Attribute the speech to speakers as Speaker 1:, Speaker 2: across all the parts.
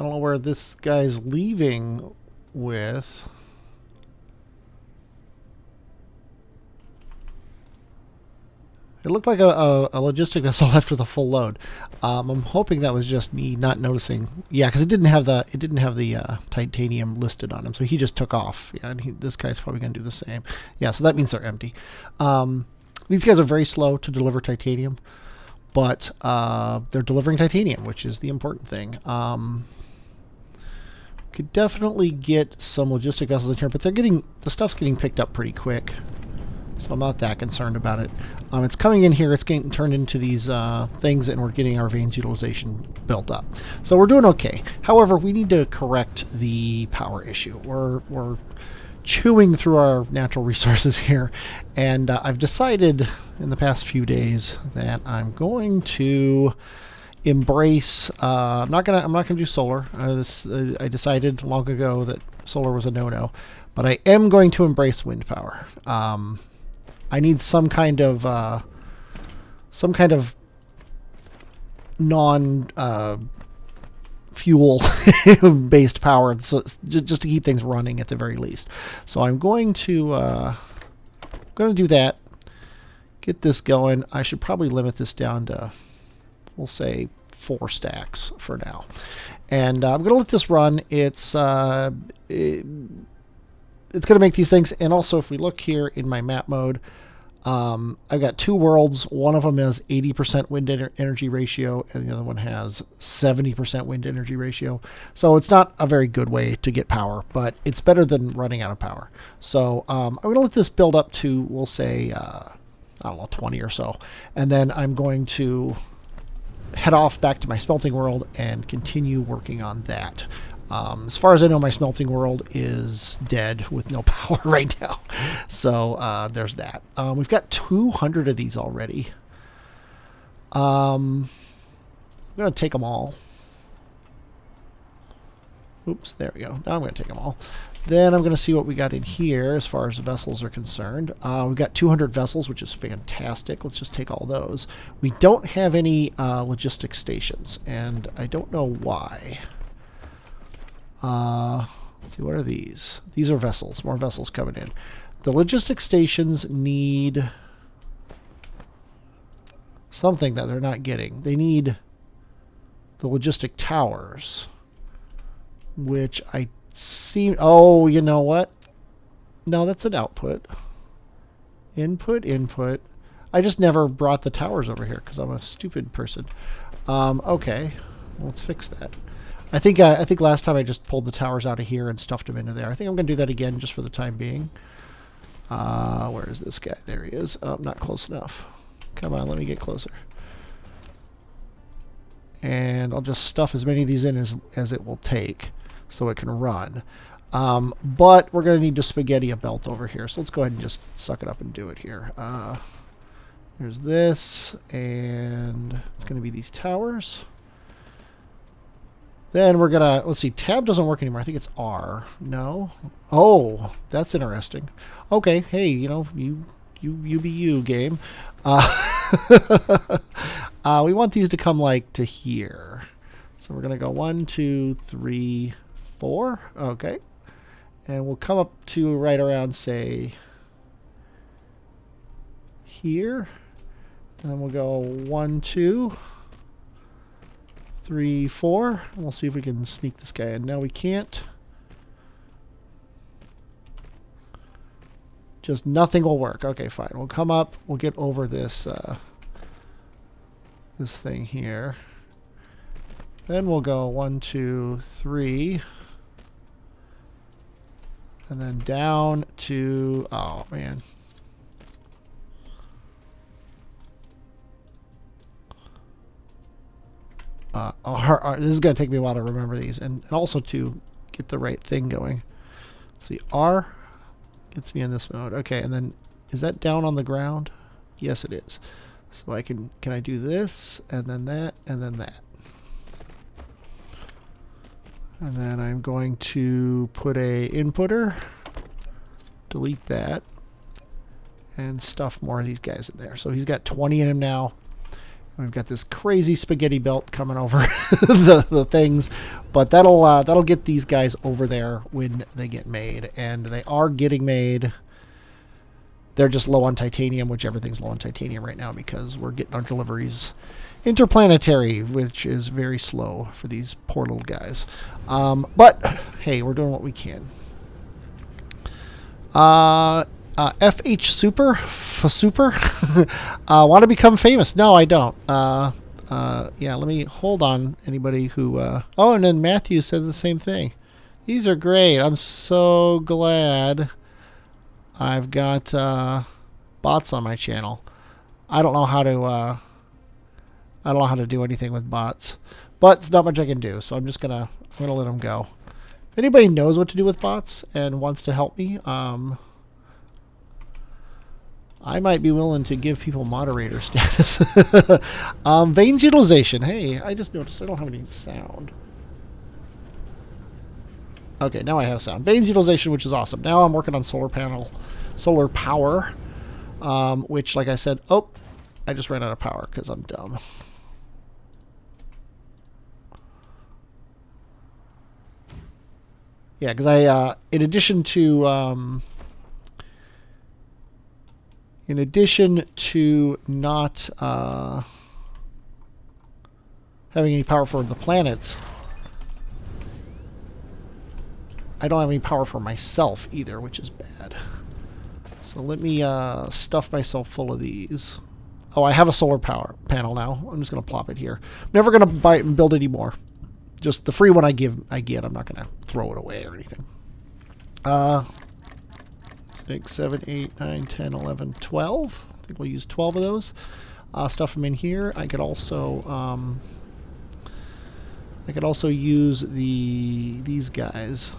Speaker 1: don't know where this guy's leaving with. It looked like a logistic vessel left with a full load. I'm hoping that was just me not noticing. Yeah, because it didn't have the titanium listed on him, so he just took off. Yeah, and this guy's probably going to do the same. Yeah, so that means they're empty. These guys are very slow to deliver titanium, but they're delivering titanium, which is the important thing. Could definitely get some logistic vessels in here, but the stuff's getting picked up pretty quick. So I'm not that concerned about it. It's coming in here, it's getting turned into these things, and we're getting our vanes utilization built up. So we're doing okay. However, we need to correct the power issue. We're chewing through our natural resources here, and I've decided in the past few days that I'm going to embrace. I'm not gonna do solar. I decided long ago that solar was a no-no, but I am going to embrace wind power. I need some kind of non fuel based power, so just to keep things running at the very least. So I'm going to do that. Get this going. I should probably limit this down to, we'll say, 4 stacks for now, and I'm going to let this run. It's going to make these things. And also, if we look here in my map mode, I've got 2 worlds. One of them has 80% wind energy ratio, and the other one has 70% wind energy ratio. So it's not a very good way to get power, but it's better than running out of power. So I'm going to let this build up to, we'll say, I don't know, 20 or so. And then I'm going to head off back to my smelting world and continue working on that. As far as I know, my smelting world is dead with no power right now. So there's that. We've got 200 of these already. I'm going to take them all. Oops, there we go. Now I'm going to take them all. Then I'm going to see what we got in here as far as vessels are concerned. We've got 200 vessels, which is fantastic. Let's just take all those. We don't have any logistics stations, and I don't know why. Let's see, what are these? These are vessels. More vessels coming in. The logistics stations need something that they're not getting. They need the logistic towers, which I see. Oh, you know what? No, that's an output. Input. I just never brought the towers over here because I'm a stupid person. Okay, let's fix that. I think last time I just pulled the towers out of here and stuffed them into there. I think I'm going to do that again just for the time being. Where is this guy? There he is. Oh, not close enough. Come on, let me get closer. And I'll just stuff as many of these in as it will take so it can run. But we're going to need to spaghetti a belt over here. So let's go ahead and just suck it up and do it here. There's this, and it's going to be these towers. Then we're gonna, let's see, tab doesn't work anymore. I think it's R. No? Oh, that's interesting. Okay, hey, you know, you be you, game. We want these to come like to here. So we're gonna go 1, 2, 3, 4. Okay. And we'll come up to right around, say, here. And then we'll go 1, 2, 3, 4. And we'll see if we can sneak this guy in. No, we can't. Just nothing will work. Okay, fine. We'll come up. We'll get over this this thing here. Then we'll go 1, 2, 3. And then down to... Oh, man. This is going to take me a while to remember these, and also to get the right thing going. Let's see, R gets me in this mode. Okay, and then is that down on the ground? Yes, it is. So I can I do this, and then that, and then that. And then I'm going to put a inputter, delete that, and stuff more of these guys in there. So he's got 20 in him now. We've got this crazy spaghetti belt coming over the things, but that'll get these guys over there when they get made, and they are getting made. They're just low on titanium, which everything's low on titanium right now because we're getting our deliveries interplanetary, which is very slow for these poor little guys. But hey, we're doing what we can. FH Super, want to become famous? No, I don't. Yeah, let me hold on. Anybody who? Oh, and then Matthew said the same thing. These are great. I'm so glad I've got bots on my channel. I don't know how to do anything with bots, but it's not much I can do. So I'm gonna let them go. If anybody knows what to do with bots and wants to help me, I might be willing to give people moderator status. Vanes utilization. Hey, I just noticed I don't have any sound. Okay, now I have sound. Vanes utilization, which is awesome. Now I'm working on solar power, which, like I said, oh, I just ran out of power because I'm dumb. Yeah, because I, in addition to not having any power for the planets, I don't have any power for myself either, which is bad. So let me stuff myself full of these. Oh, I have a solar power panel now. I'm just going to plop it here. I'm never going to buy it and build any more. Just the free one I get. I'm not going to throw it away or anything. 6, 7, 8, 9, 10, 11, 12. I think we'll use 12 of those. Stuff them in here. I could also use these guys.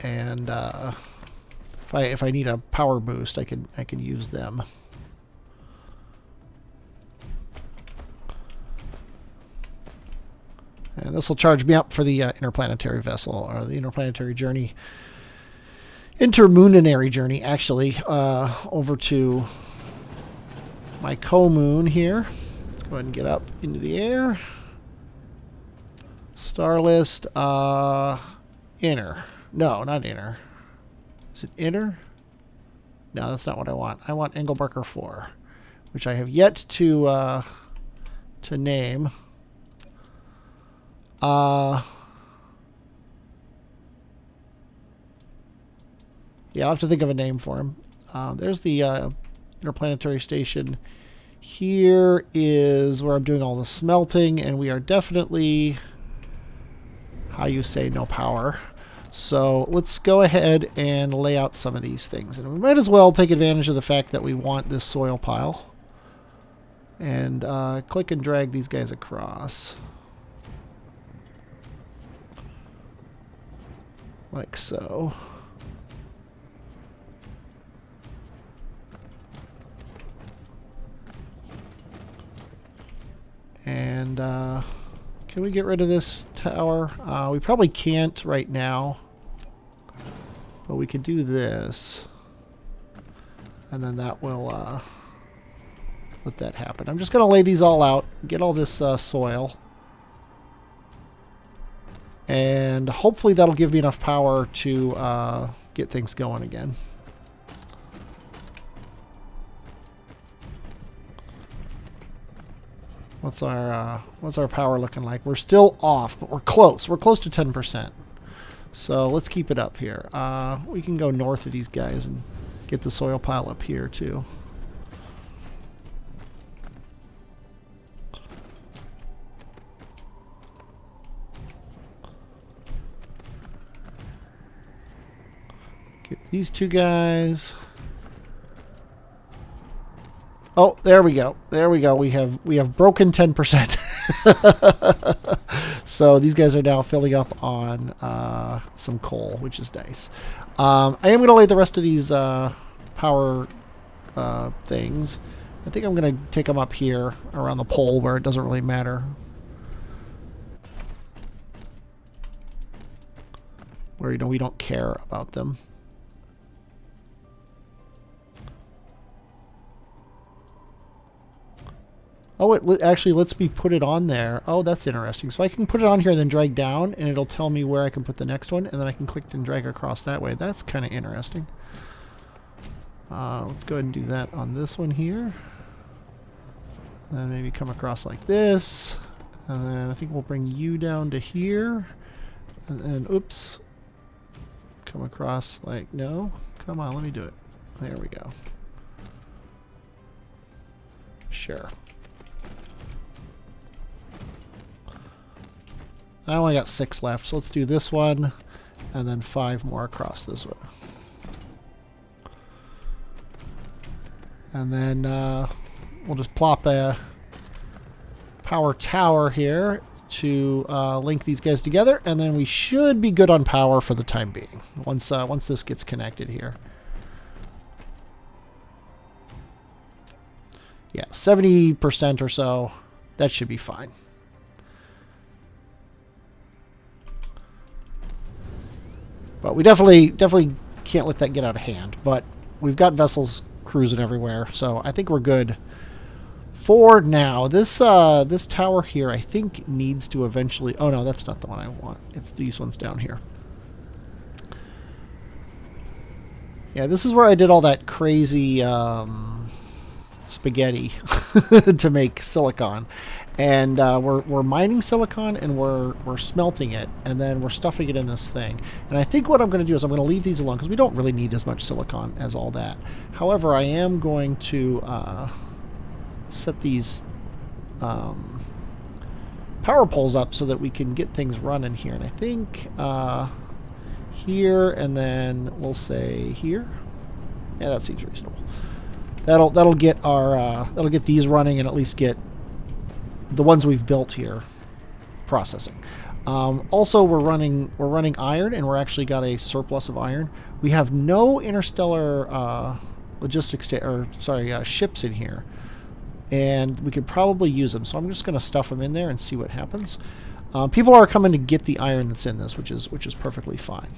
Speaker 1: And if I need a power boost, I can use them. And this will charge me up for the interplanetary vessel, or the interplanetary journey. Intermoonary journey, actually, over to my co-moon here. Let's go ahead and get up into the air. Star list, inner. No, not inner. Is it inner? No, that's not what I want. I want Engelbarker 4, which I have yet to name. Yeah, I'll have to think of a name for him. There's the interplanetary station. Here is where I'm doing all the smelting, and we are definitely, how you say, no power. So let's go ahead and lay out some of these things. And we might as well take advantage of the fact that we want this soil pile. And click and drag these guys across. Like so. And can we get rid of this tower? We probably can't right now. But we could do this. And then that will let that happen. I'm just going to lay these all out. Get all this soil. And hopefully that'll give me enough power to get things going again. What's our power looking like? We're still off, but we're close. We're close to 10%. So let's keep it up here. We can go north of these guys and get the soil pile up here too. Get these two guys. Oh, there we go. There we go. We have broken 10%. So these guys are now filling up on some coal, which is nice. I am going to lay the rest of these power things. I think I'm going to take them up here around the pole where it doesn't really matter. Where, you know, we don't care about them. Oh, it actually lets me put it on there. Oh, that's interesting. So I can put it on here, then drag down, and it'll tell me where I can put the next one, and then I can click and drag across that way. That's kind of interesting. Let's go ahead and do that on this one here. Then maybe come across like this. And then I think we'll bring you down to here. And then, oops. Come across like, no. Come on, let me do it. There we go. Sure. I only got 6 left, so let's do this one. And then 5 more across this one. And then we'll just plop a power tower here to link these guys together, and then we should be good on power for the time being once this gets connected here. Yeah, 70% or so. That should be fine. But we definitely can't let that get out of hand. But we've got vessels cruising everywhere, so I think we're good for now. This tower here, I think, needs to eventually... Oh, no, that's not the one I want. It's these ones down here. Yeah, this is where I did all that crazy spaghetti to make silicon. And we're mining silicon, and we're smelting it, and then we're stuffing it in this thing. And I think what I'm going to do is I'm going to leave these alone, because we don't really need as much silicon as all that. However, I am going to set these power poles up so that we can get things running here. And I think here, and then we'll say here. Yeah, that seems reasonable. That'll get our that'll get these running, and at least get the ones we've built here processing. Also, we're running iron, and we're actually got a surplus of iron. We have no interstellar logistics ships in here, and we could probably use them. So I'm just going to stuff them in there and see what happens. People are coming to get the iron that's in this, which is perfectly fine.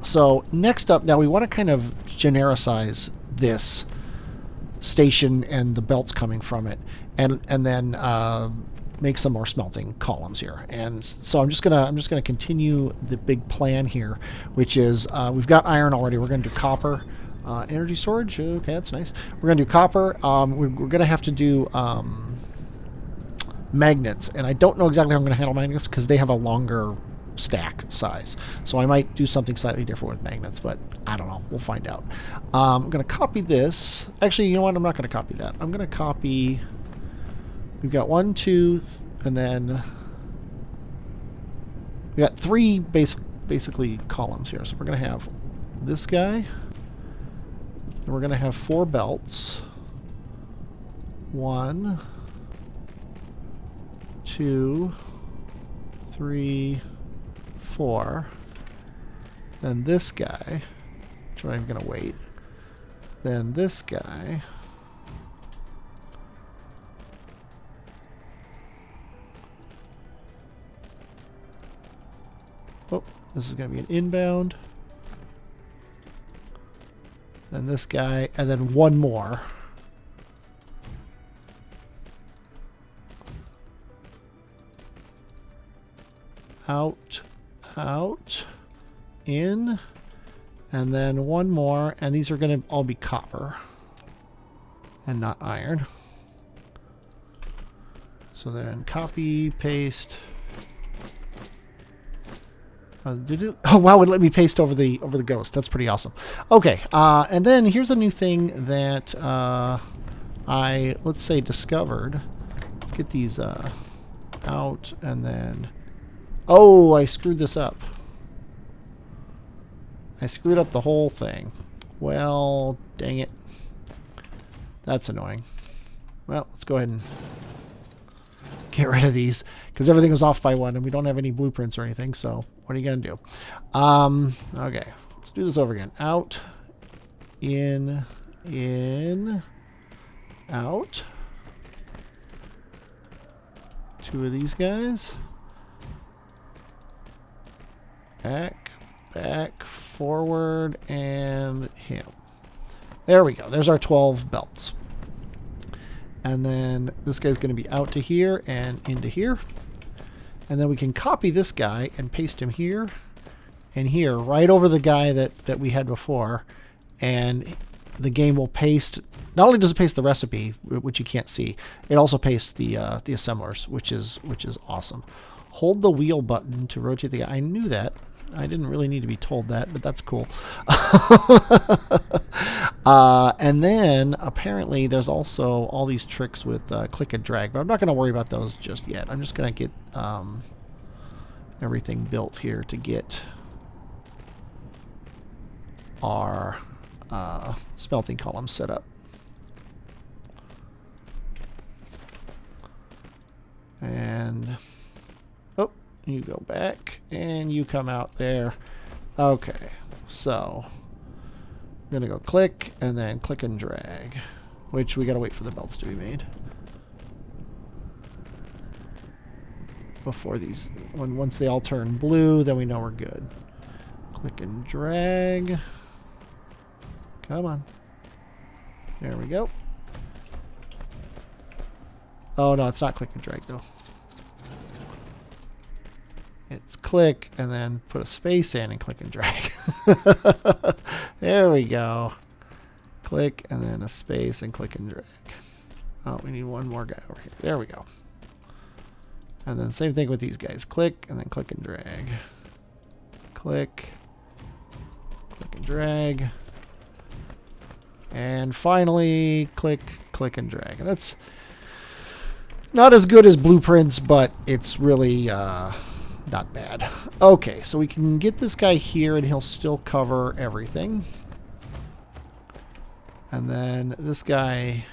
Speaker 1: So next up, now we want to kind of genericize this station and the belts coming from it, and then make some more smelting columns here. And so I'm just gonna continue the big plan here, which is we've got iron already. We're gonna do copper, energy storage. Okay, that's nice. We're gonna do copper. We're gonna have to do magnets, and I don't know exactly how I'm gonna handle magnets because they have a longer stack size, so I might do something slightly different with magnets, but I don't know. We'll find out. I'm going to copy this. Actually, you know what? I'm not going to copy that. I'm going to copy... We've got 1, 2, and then we got 3 basically columns here. So we're going to have this guy, and we're going to have 4 belts. 1, 2, 3, 4. Then this guy, which I'm going to wait. Then this guy. Oh, this is going to be an inbound. Then this guy, and then one more. Out, out, in, and then one more, and these are going to all be copper and not iron. So then copy, paste. Did it? Oh wow! It let me paste over the ghost. That's pretty awesome. Okay, and then here's a new thing that I, let's say, discovered. Let's get these out, and then. Oh, I screwed this up. I screwed up the whole thing. Well, dang it. That's annoying. Well, let's go ahead and get rid of these, because everything was off by 1, and we don't have any blueprints or anything, so what are you going to do? Okay, let's do this over again. Out, in, out. 2 of these guys. Back, forward, and him. There we go. There's our 12 belts. And then this guy's going to be out to here and into here. And then we can copy this guy and paste him here and here, right over the guy that we had before. And the game will paste, not only does it paste the recipe, which you can't see, it also pastes the assemblers, which is awesome. Hold the wheel button to rotate the guy. I knew that. I didn't really need to be told that, but that's cool. And then apparently there's also all these tricks with click and drag, but I'm not going to worry about those just yet. I'm just going to get everything built here to get our smelting column set up. And oh, you go back and you come out there. Okay, so I'm gonna go click and then click and drag, which we gotta wait for the belts to be made before these. Once they all turn blue, then we know we're good. Click and drag. Come on. There we go. Oh no, it's not click and drag though. It's click and then put a space in and click and drag. There we go. Click and then a space and click and drag. Oh, we need one more guy over here. There we go. And then same thing with these guys. Click and then click and drag. Click. Click and drag. And finally, click, click and drag. And that's not as good as blueprints, but it's really not bad. Okay, so we can get this guy here and he'll still cover everything. And then this guy,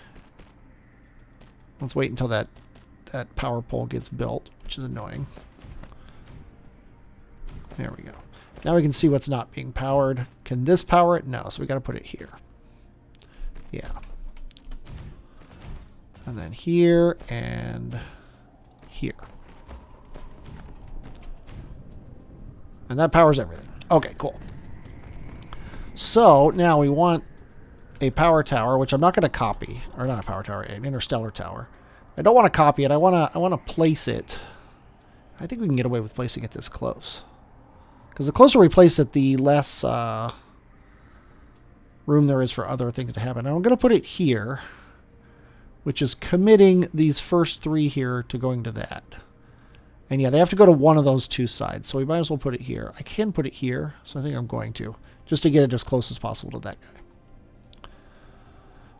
Speaker 1: let's wait until that power pole gets built, which is annoying. There we go. Now we can see what's not being powered. Can this power it? No, so we got to put it here. Yeah. And then here and here. And that powers everything. Okay, cool. So now we want a power tower, which I'm not going to copy. Or not a power tower, an interstellar tower. I don't want to copy it. I want to place it. I think we can get away with placing it this close. Because the closer we place it, the less room there is for other things to happen. And I'm going to put it here, which is committing these first three here to going to that. And yeah, they have to go to one of those two sides, so we might as well put it here. I can put it here, so I think I'm going to, just to get it as close as possible to that guy.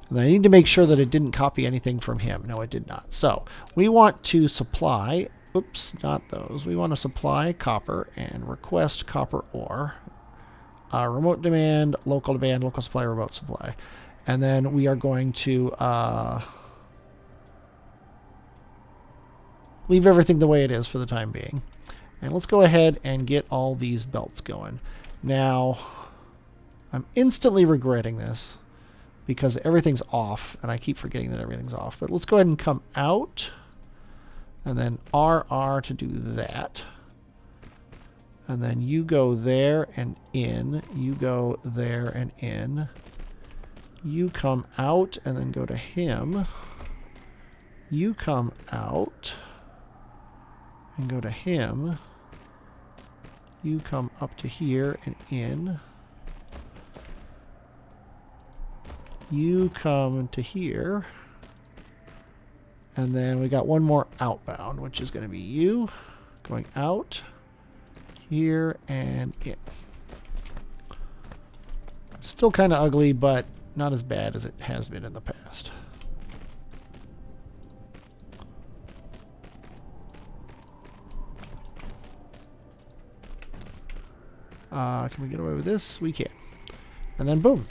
Speaker 1: And I need to make sure that it didn't copy anything from him. No, it did not. So we want to supply, oops, not those. We want to supply copper and request copper ore. Remote demand, local supply, remote supply. And then we are going to leave everything the way it is for the time being. And let's go ahead and get all these belts going. Now, I'm instantly regretting this because everything's off, and I keep forgetting that everything's off. But let's go ahead and come out, and then RR to do that. And then you go there and in. You go there and in. You come out and then go to him. You come out and go to him. You come up to here and in. You come to here. And then we got one more outbound, which is going to be you going out here and in. Still kind of ugly, but not as bad as it has been in the past. Can we get away with this? We can. And then boom.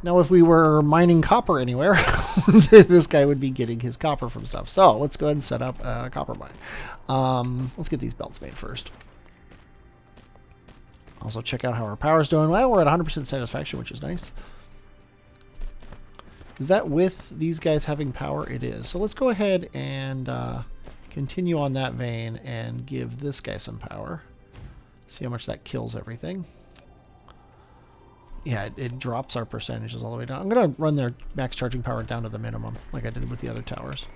Speaker 1: Now if we were mining copper anywhere, this guy would be getting his copper from stuff. So let's go ahead and set up a copper mine. Let's get these belts made first. Also check out how our power's doing. Well, we're at 100% satisfaction, which is nice. Is that with these guys having power? It is. So let's go ahead and continue on that vein and give this guy some power. See how much that kills everything. yeah, it drops our percentages all the way down. I'm going to run their max charging power down to the minimum, like I did with the other towers.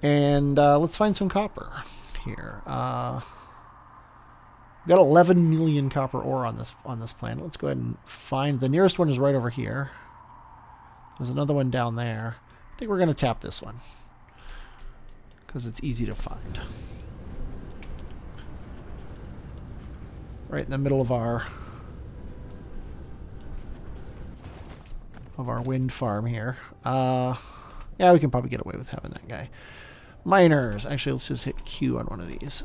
Speaker 1: And let's find some copper here. We've got 11 million copper ore on this planet. Let's go ahead and find... The nearest one is right over here. There's another one down there. I think we're going to tap this one, because it's easy to find. Right in the middle of our wind farm here. Yeah, we can probably get away with having that guy. Miners. Actually, let's just hit Q on one of these.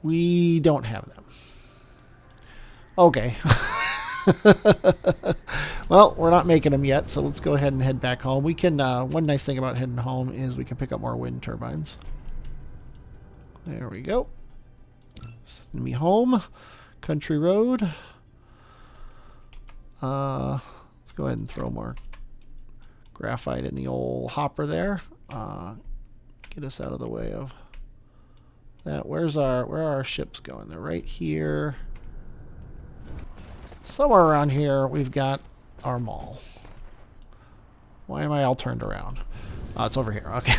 Speaker 1: We don't have them. Okay. Well, we're not making them yet, so let's go ahead and head back home. We can, one nice thing about heading home is we can pick up more wind turbines. There we go. Send me home. Country road. Let's go ahead and throw more graphite in the old hopper there. Get us out of the way of that. Where are our ships going? They're right here. Somewhere around here we've got our mall. Why am I all turned around? Oh, it's over here. Okay.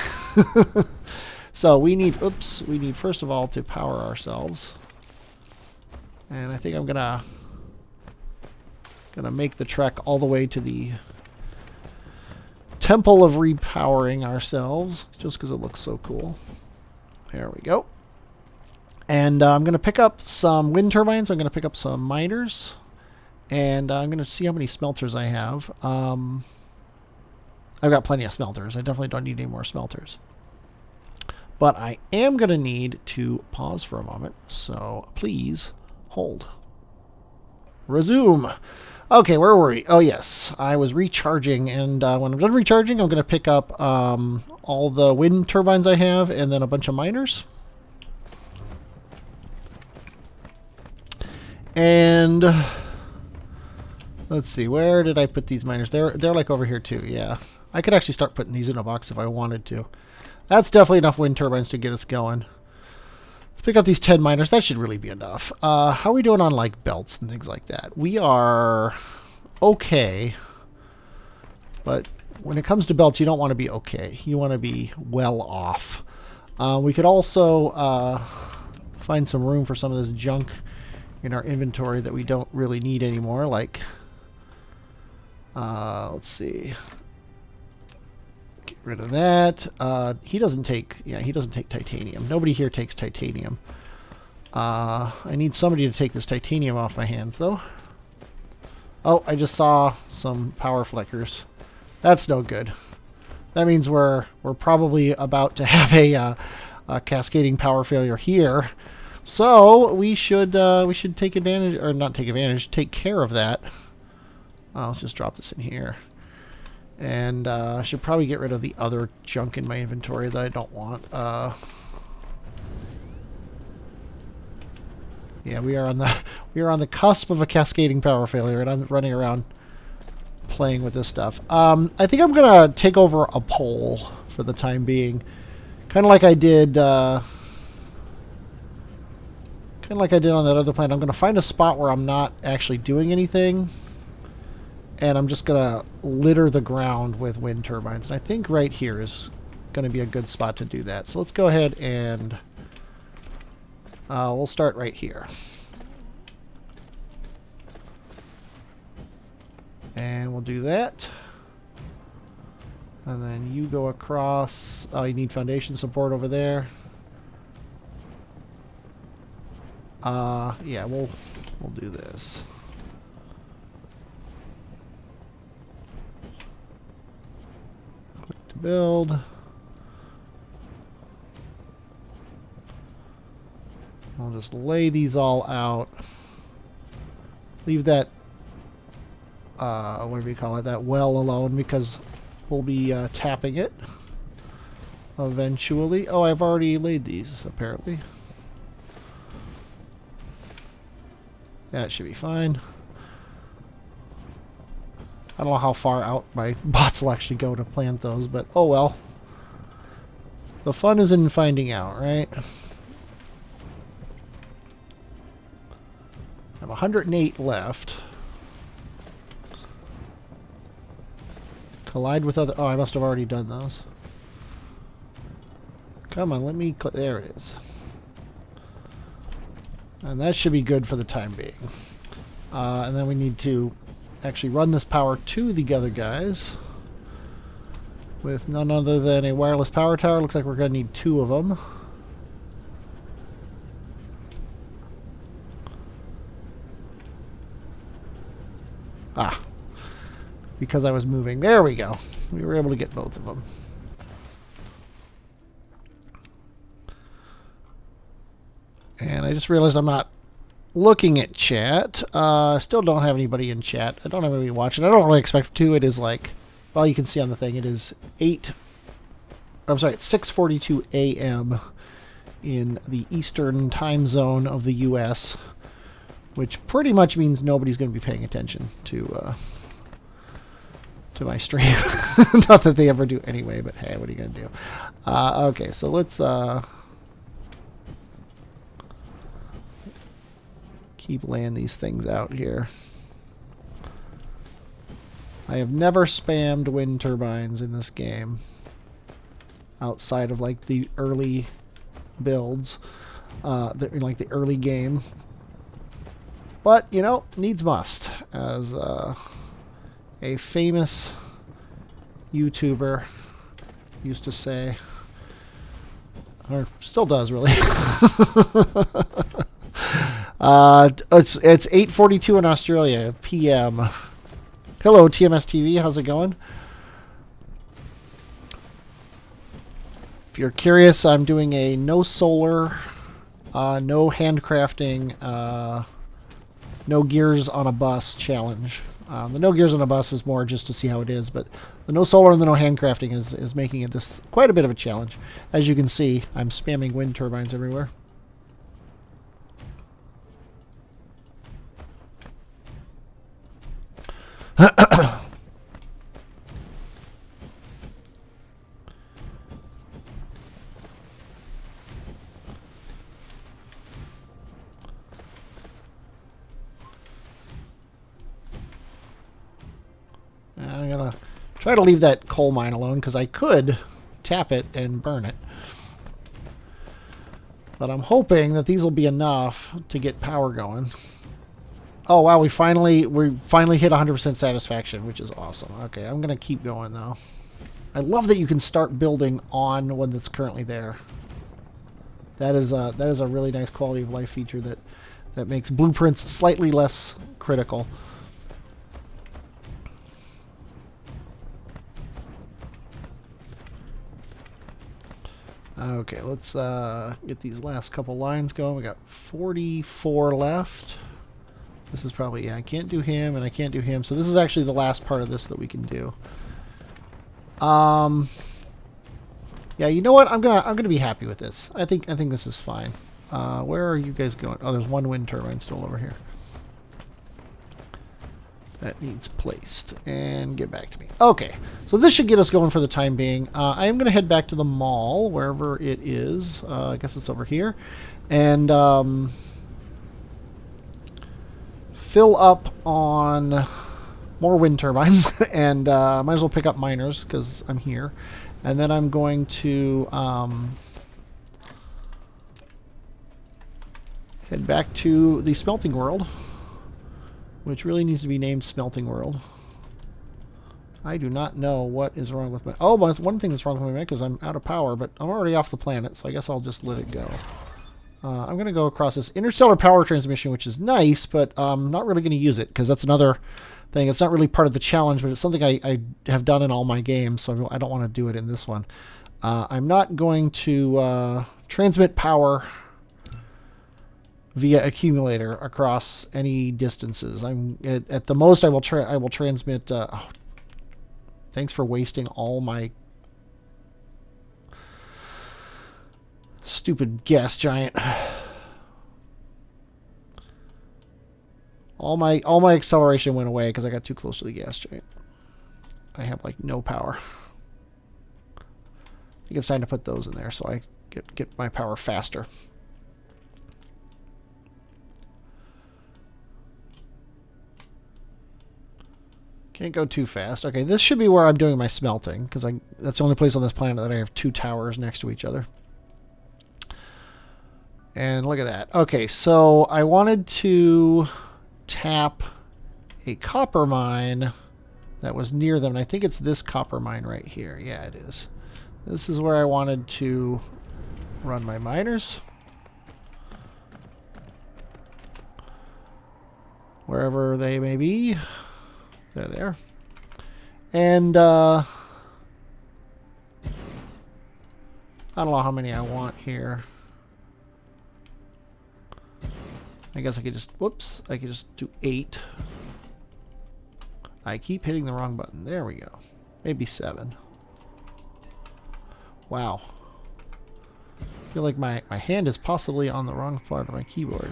Speaker 1: So we need, we need first of all to power ourselves. And I think I'm gonna make the trek all the way to the Temple of Repowering ourselves, just because it looks so cool. There we go. And I'm going to pick up some wind turbines. I'm going to pick up some miners. And I'm going to see how many smelters I have. I've got plenty of smelters. I definitely don't need any more smelters. But I am going to need to pause for a moment. So please hold. Resume. Okay, where were we? Oh, yes. I was recharging, and when I'm done recharging, I'm going to pick up all the wind turbines I have, and then a bunch of miners. And let's see, where did I put these miners? They're like over here, too, yeah. I could actually start putting these in a box if I wanted to. That's definitely enough wind turbines to get us going. Let's pick up these 10 miners. That should really be enough. How are we doing on, like, belts and things like that? We are okay. But when it comes to belts, you don't want to be okay. You want to be well off. We could also find some room for some of this junk in our inventory that we don't really need anymore. Like, let's see. Get rid of that. He doesn't take titanium. Nobody here takes titanium. I need somebody to take this titanium off my hands, though. Oh, I just saw some power flickers. That's no good. That means we're probably about to have a cascading power failure here. So we should take advantage, or not take advantage, take care of that. Let's just drop this in here. And I should probably get rid of the other junk in my inventory that I don't want. Yeah, we are on the cusp of a cascading power failure, and I'm running around playing with this stuff. I think I'm gonna take over a pole for the time being, kind of like I did. Kind of like I did on that other planet. I'm gonna find a spot where I'm not actually doing anything. And I'm just going to litter the ground with wind turbines. And I think right here is going to be a good spot to do that. So let's go ahead and we'll start right here. And we'll do that. And then you go across. Oh, you need foundation support over there. Yeah, we'll do this. Build. I'll just lay these all out. Leave that, whatever you call it, that well alone, because we'll be tapping it eventually. Oh, I've already laid these, apparently. That should be fine. I don't know how far out my bots will actually go to plant those, but oh well. The fun is in finding out, right? have 108 left. Collide with other... Oh, I must have already done those. Come on, let me... There it is. And that should be good for the time being. And then we need to actually run this power to the other guys with none other than a wireless power tower. Looks like we're going to need 2 of them. Ah. Because I was moving. There we go. We were able to get both of them. And I just realized I'm not looking at chat. I still don't have anybody in chat. I don't have anybody watching. I don't really expect to. It is like, well, you can see on the thing, it is 6:42 a.m. in the eastern time zone of the U.S., which pretty much means nobody's going to be paying attention to my stream. Not that they ever do anyway, but hey, what are you going to do? Okay, so let's keep laying these things out here. I have never spammed wind turbines in this game outside of like the early builds, like the early game. But, you know, needs must, as a famous YouTuber used to say, or still does, really. It's 8:42 in Australia, PM. Hello, TMS TV. How's it going? If you're curious, I'm doing a no solar, no handcrafting, no gears on a bus challenge. The no gears on a bus is more just to see how it is, but the no solar and the no handcrafting is making it this quite a bit of a challenge. As you can see, I'm spamming wind turbines everywhere. I'm gonna try to leave that coal mine alone because I could tap it and burn it. But I'm hoping that these will be enough to get power going. Oh wow, we finally hit 100% satisfaction, which is awesome. Okay, I'm gonna keep going though. I love that you can start building on one that's currently there. That is a really nice quality of life feature that makes blueprints slightly less critical. Okay, let's get these last couple lines going. We got 44 left. This is probably, yeah, I can't do him and I can't do him. So this is actually the last part of this that we can do. Yeah, you know what? I'm gonna be happy with this. I think this is fine. Where are you guys going? Oh, there's one wind turbine still over here. That needs placed. And get back to me. Okay, so this should get us going for the time being. I am going to head back to the mall, wherever it is. I guess it's over here. And fill up on more wind turbines. And might as well pick up miners, because I'm here. And then I'm going to head back to the smelting world, which really needs to be named Smelting World. I do not know what is wrong with my... Oh, but one thing that's wrong with my Mac is I'm out of power, but I'm already off the planet, so I guess I'll just let it go. I'm going to go across this interstellar power transmission, which is nice, but I'm not really going to use it, because that's another thing. It's not really part of the challenge, but it's something I have done in all my games, so I don't want to do it in this one. I'm not going to transmit power via accumulator across any distances. I'm at the most I will transmit. Oh, thanks for wasting all my stupid gas giant. All my acceleration went away because I got too close to the gas giant. I have like no power. I think it's time to put those in there so I get my power faster. Can't go too fast. Okay, this should be where I'm doing my smelting, because that's the only place on this planet that I have 2 towers next to each other. And look at that. Okay, so I wanted to tap a copper mine that was near them. And I think it's this copper mine right here. Yeah, it is. This is where I wanted to run my miners. Wherever they may be. They're there. And I don't know how many I want here. I guess I could just, whoops, I could just do 8. I keep hitting the wrong button. There we go. Maybe 7. Wow. I feel like my hand is possibly on the wrong part of my keyboard.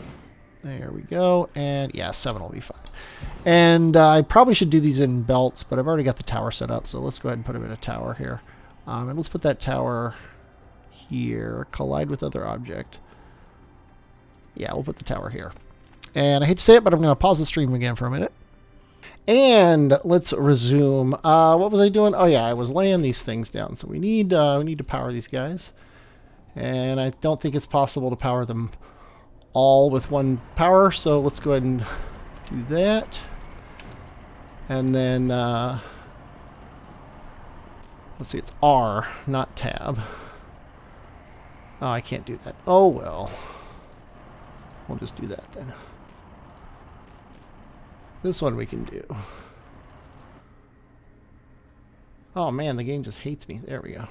Speaker 1: There we go. And yeah, 7 will be fine. And I probably should do these in belts, but I've already got the tower set up, so let's go ahead and put them in a tower here. And let's put that tower here. Collide with other object. Yeah, we'll put the tower here. And I hate to say it, but I'm going to pause the stream again for a minute. And let's resume. What was I doing? Oh yeah, I was laying these things down. So we need to power these guys. And I don't think it's possible to power them all with one power. So let's go ahead and do that. And then, let's see, it's R, not tab. Oh, I can't do that. Oh well. We'll just do that then. This one we can do. Oh man, the game just hates me. There we go.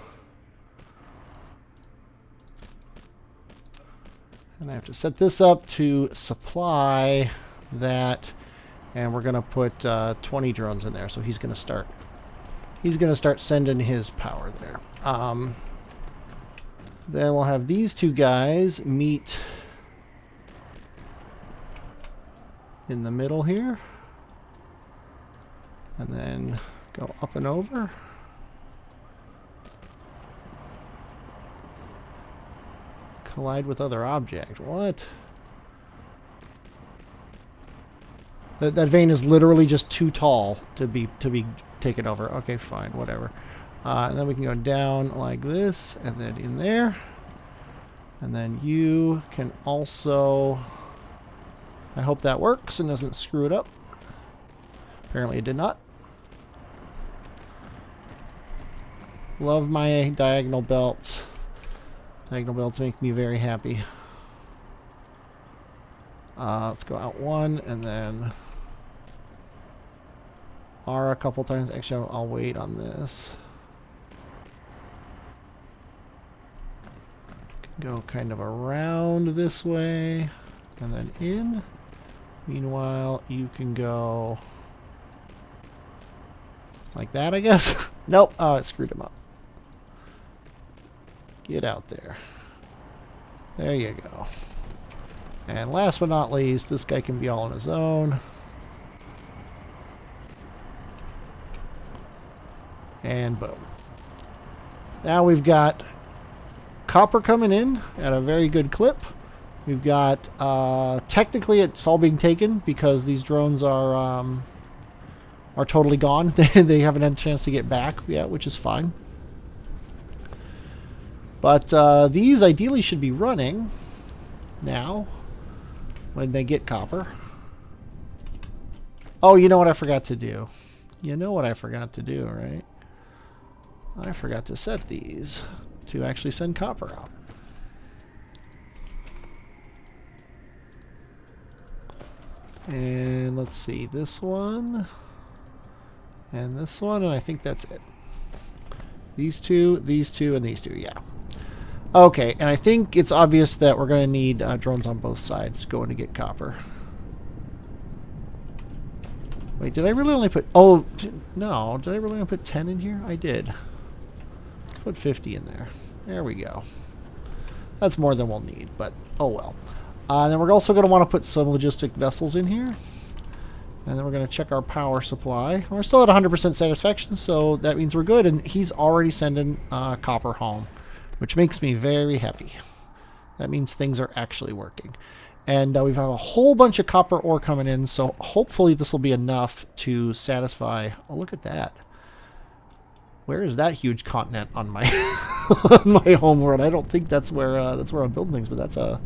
Speaker 1: And I have to set this up to supply that, and we're gonna put 20 drones in there. So he's gonna start sending his power there. Then we'll have these 2 guys meet in the middle here, and then go up and over. Collide with other object. What? That vein is literally just too tall to be taken over. Okay, fine, whatever. And then we can go down like this, and then in there, and then you can also. I hope that works and doesn't screw it up. Apparently it did not. Love my diagonal belts. Diagonal belts make me very happy. Let's go out 1 and then R a couple times. Actually, I'll wait on this. Go kind of around this way and then in. Meanwhile, you can go like that, I guess. Nope. Oh, it screwed him up. Get out there. There you go. And last but not least, this guy can be all on his own. And boom. Now we've got copper coming in at a very good clip. We've got, technically it's all being taken because these drones are totally gone. They haven't had a chance to get back yet, which is fine. But these ideally should be running now when they get copper. Oh, you know what I forgot to do? You know what I forgot to do, right? I forgot to set these to actually send copper out. And let's see, this one, and this one, and I think that's it. These two, and these two, yeah. Okay, and I think it's obvious that we're going to need drones on both sides going to get copper. Wait, did I really only put... Oh, no, did I really only put 10 in here? I did. Let's put 50 in there. There we go. That's more than we'll need, but oh well. And then we're also going to want to put some logistic vessels in here. And then we're going to check our power supply. We're still at 100% satisfaction, so that means we're good. And he's already sending copper home, which makes me very happy. That means things are actually working. And we have a whole bunch of copper ore coming in, so hopefully this will be enough to satisfy... Oh, look at that. Where is that huge continent on my on my home world? I don't think that's where I'm building things, but that's a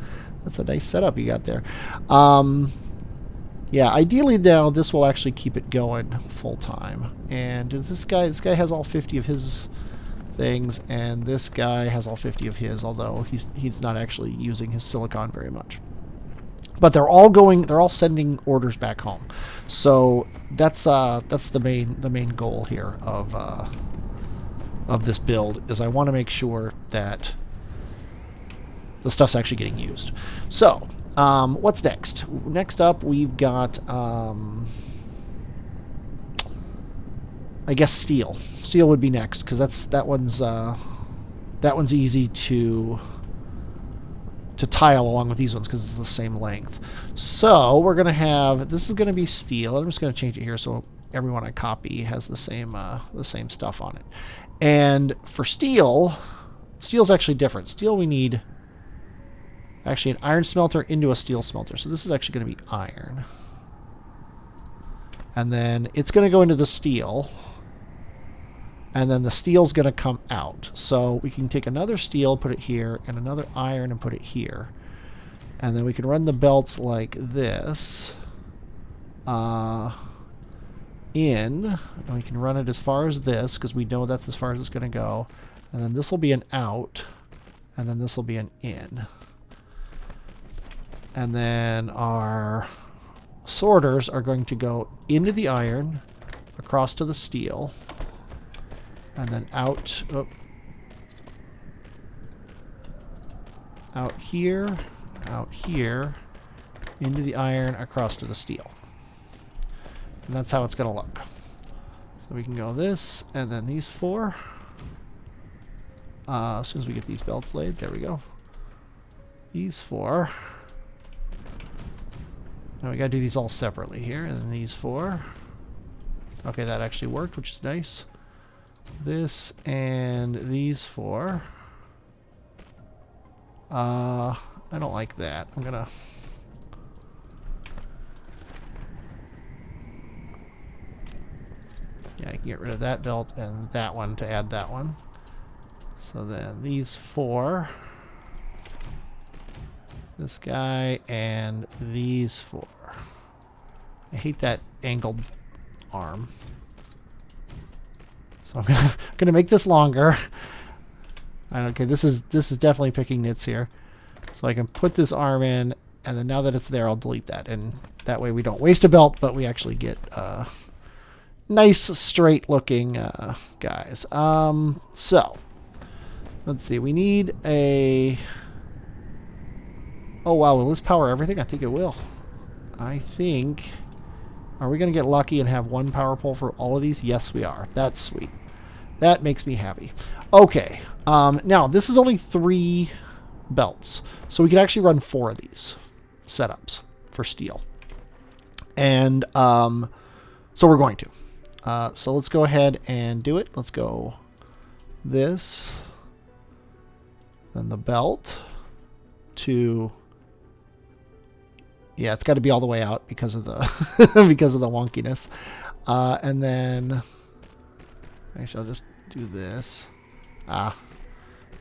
Speaker 1: nice setup you got there. Yeah, ideally now this will actually keep it going full time. And this guy has all 50 of his things, and this guy has all 50 of his, although he's not actually using his silicon very much. But they're all sending orders back home. So that's the main goal here of this build, is I want to make sure that the stuff's actually getting used. So, what's next? Next up, we've got, I guess steel. Steel would be next, because that one's easy to tile along with these ones because it's the same length. So we're gonna have, this is gonna be steel. I'm just gonna change it here so everyone I copy has the same stuff on it. And for steel's actually different. Steel, we need actually an iron smelter into a steel smelter. So this is actually going to be iron. And then it's going to go into the steel. And then the steel's going to come out. So we can take another steel, put it here, and another iron and put it here. And then we can run the belts like this. And we can run it as far as this, because we know that's as far as it's going to go. And then this will be an out, and then this will be an in. And then our sorters are going to go into the iron, across to the steel, and then out, out here, into the iron, across to the steel. And that's how it's going to look. So we can go this, and then these four. As soon as we get these belts laid, there we go. These four. Now we got to do these all separately here, and then these four. Okay, that actually worked, which is nice. This and these four. I don't like that. I'm gonna... Yeah, I can get rid of that belt and that one to add that one. So then these four, this guy, and these four. I hate that angled arm. So I'm gonna make this longer. Okay, this is definitely picking nits here. So I can put this arm in, and then now that it's there, I'll delete that, and that way we don't waste a belt, but we actually get nice straight looking guys. So let's see, we need a... Oh wow, will this power everything? I think it will. I think... Are we going to get lucky and have one power pole for all of these? Yes, we are. That's sweet. That makes me happy. Okay, now this is only 3 belts, so we could actually run 4 of these setups for steel. And so we're going to. So let's go ahead and do it. Let's go this, then the belt to... Yeah, it's got to be all the way out because of the because of the wonkiness. And then actually I'll just do this. I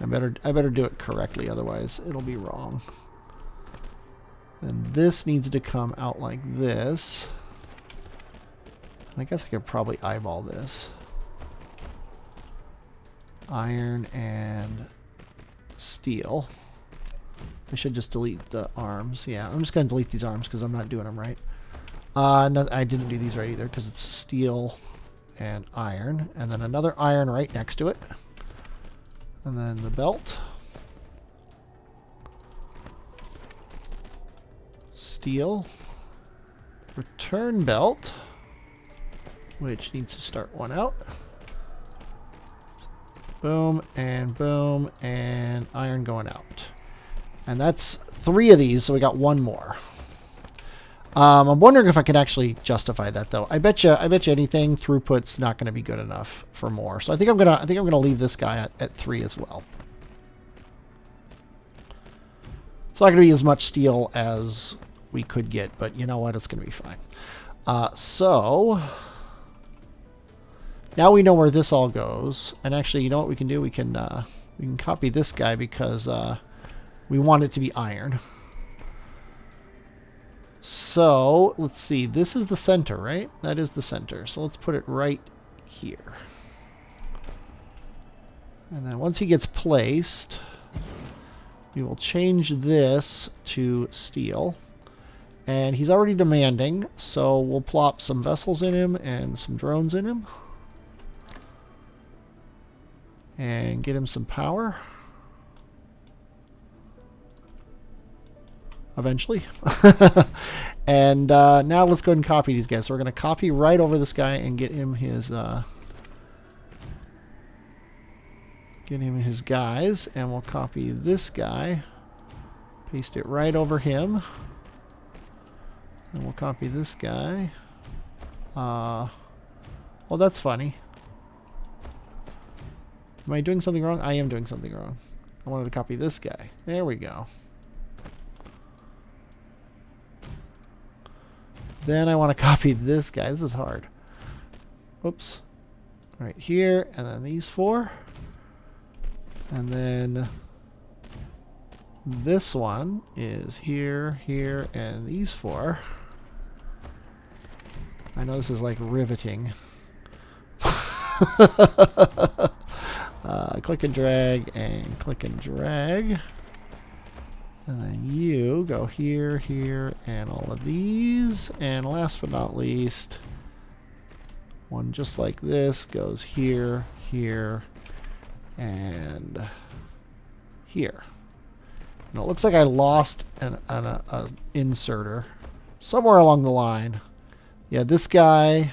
Speaker 1: better do it correctly, otherwise it'll be wrong. And this needs to come out like this. And I guess I could probably eyeball this. Iron and steel. I should just delete the arms. Yeah, I'm just going to delete these arms because I'm not doing them right. No, I didn't do these right either because it's steel and iron. And then another iron right next to it. And then the belt. Steel. Return belt, which needs to start one out. Boom, and iron going out. And that's 3 of these, so we got 1 more. I'm wondering if I can actually justify that, though. I bet you anything throughput's not going to be good enough for more. So I think I'm gonna leave this guy at 3 as well. It's not going to be as much steel as we could get, but you know what? It's going to be fine. So now we know where this all goes. And actually, you know what we can do? We can copy this guy because we want it to be iron. So let's see. This is the center, right? That is the center. So let's put it right here. And then once he gets placed, we will change this to steel. And he's already demanding, so we'll plop some vessels in him and some drones in him. And get him some power. Eventually. And now let's go ahead and copy these guys. So we're going to copy right over this guy and get him his guys. And we'll copy this guy. Paste it right over him. And we'll copy this guy. Well, that's funny. Am I doing something wrong? I am doing something wrong. I wanted to copy this guy. There we go. Then I want to copy this guy. This is hard. Oops. Right here. And then these four. And then this one is here, here, and these four. I know this is like riveting. Click and drag and click and drag. And then you go here, here, and all of these. And last but not least, one just like this goes here, here, and here. And it looks like I lost an inserter somewhere along the line. Yeah, this guy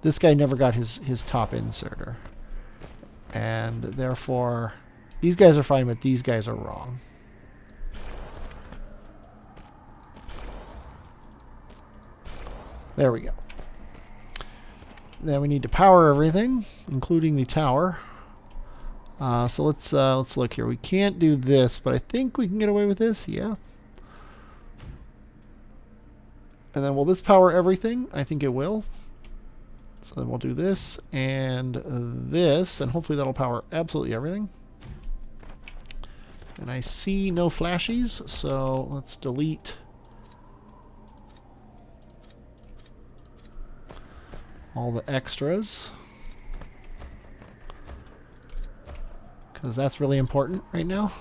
Speaker 1: never got his top inserter. And therefore, these guys are fine, but these guys are wrong. There we go. Then we need to power everything, including the tower. So let's look here. We can't do this, but I think we can get away with this. Yeah. And then will this power everything? I think it will. So then we'll do this and this, and hopefully that'll power absolutely everything. And I see no flashies, so let's delete all the extras, because that's really important right now,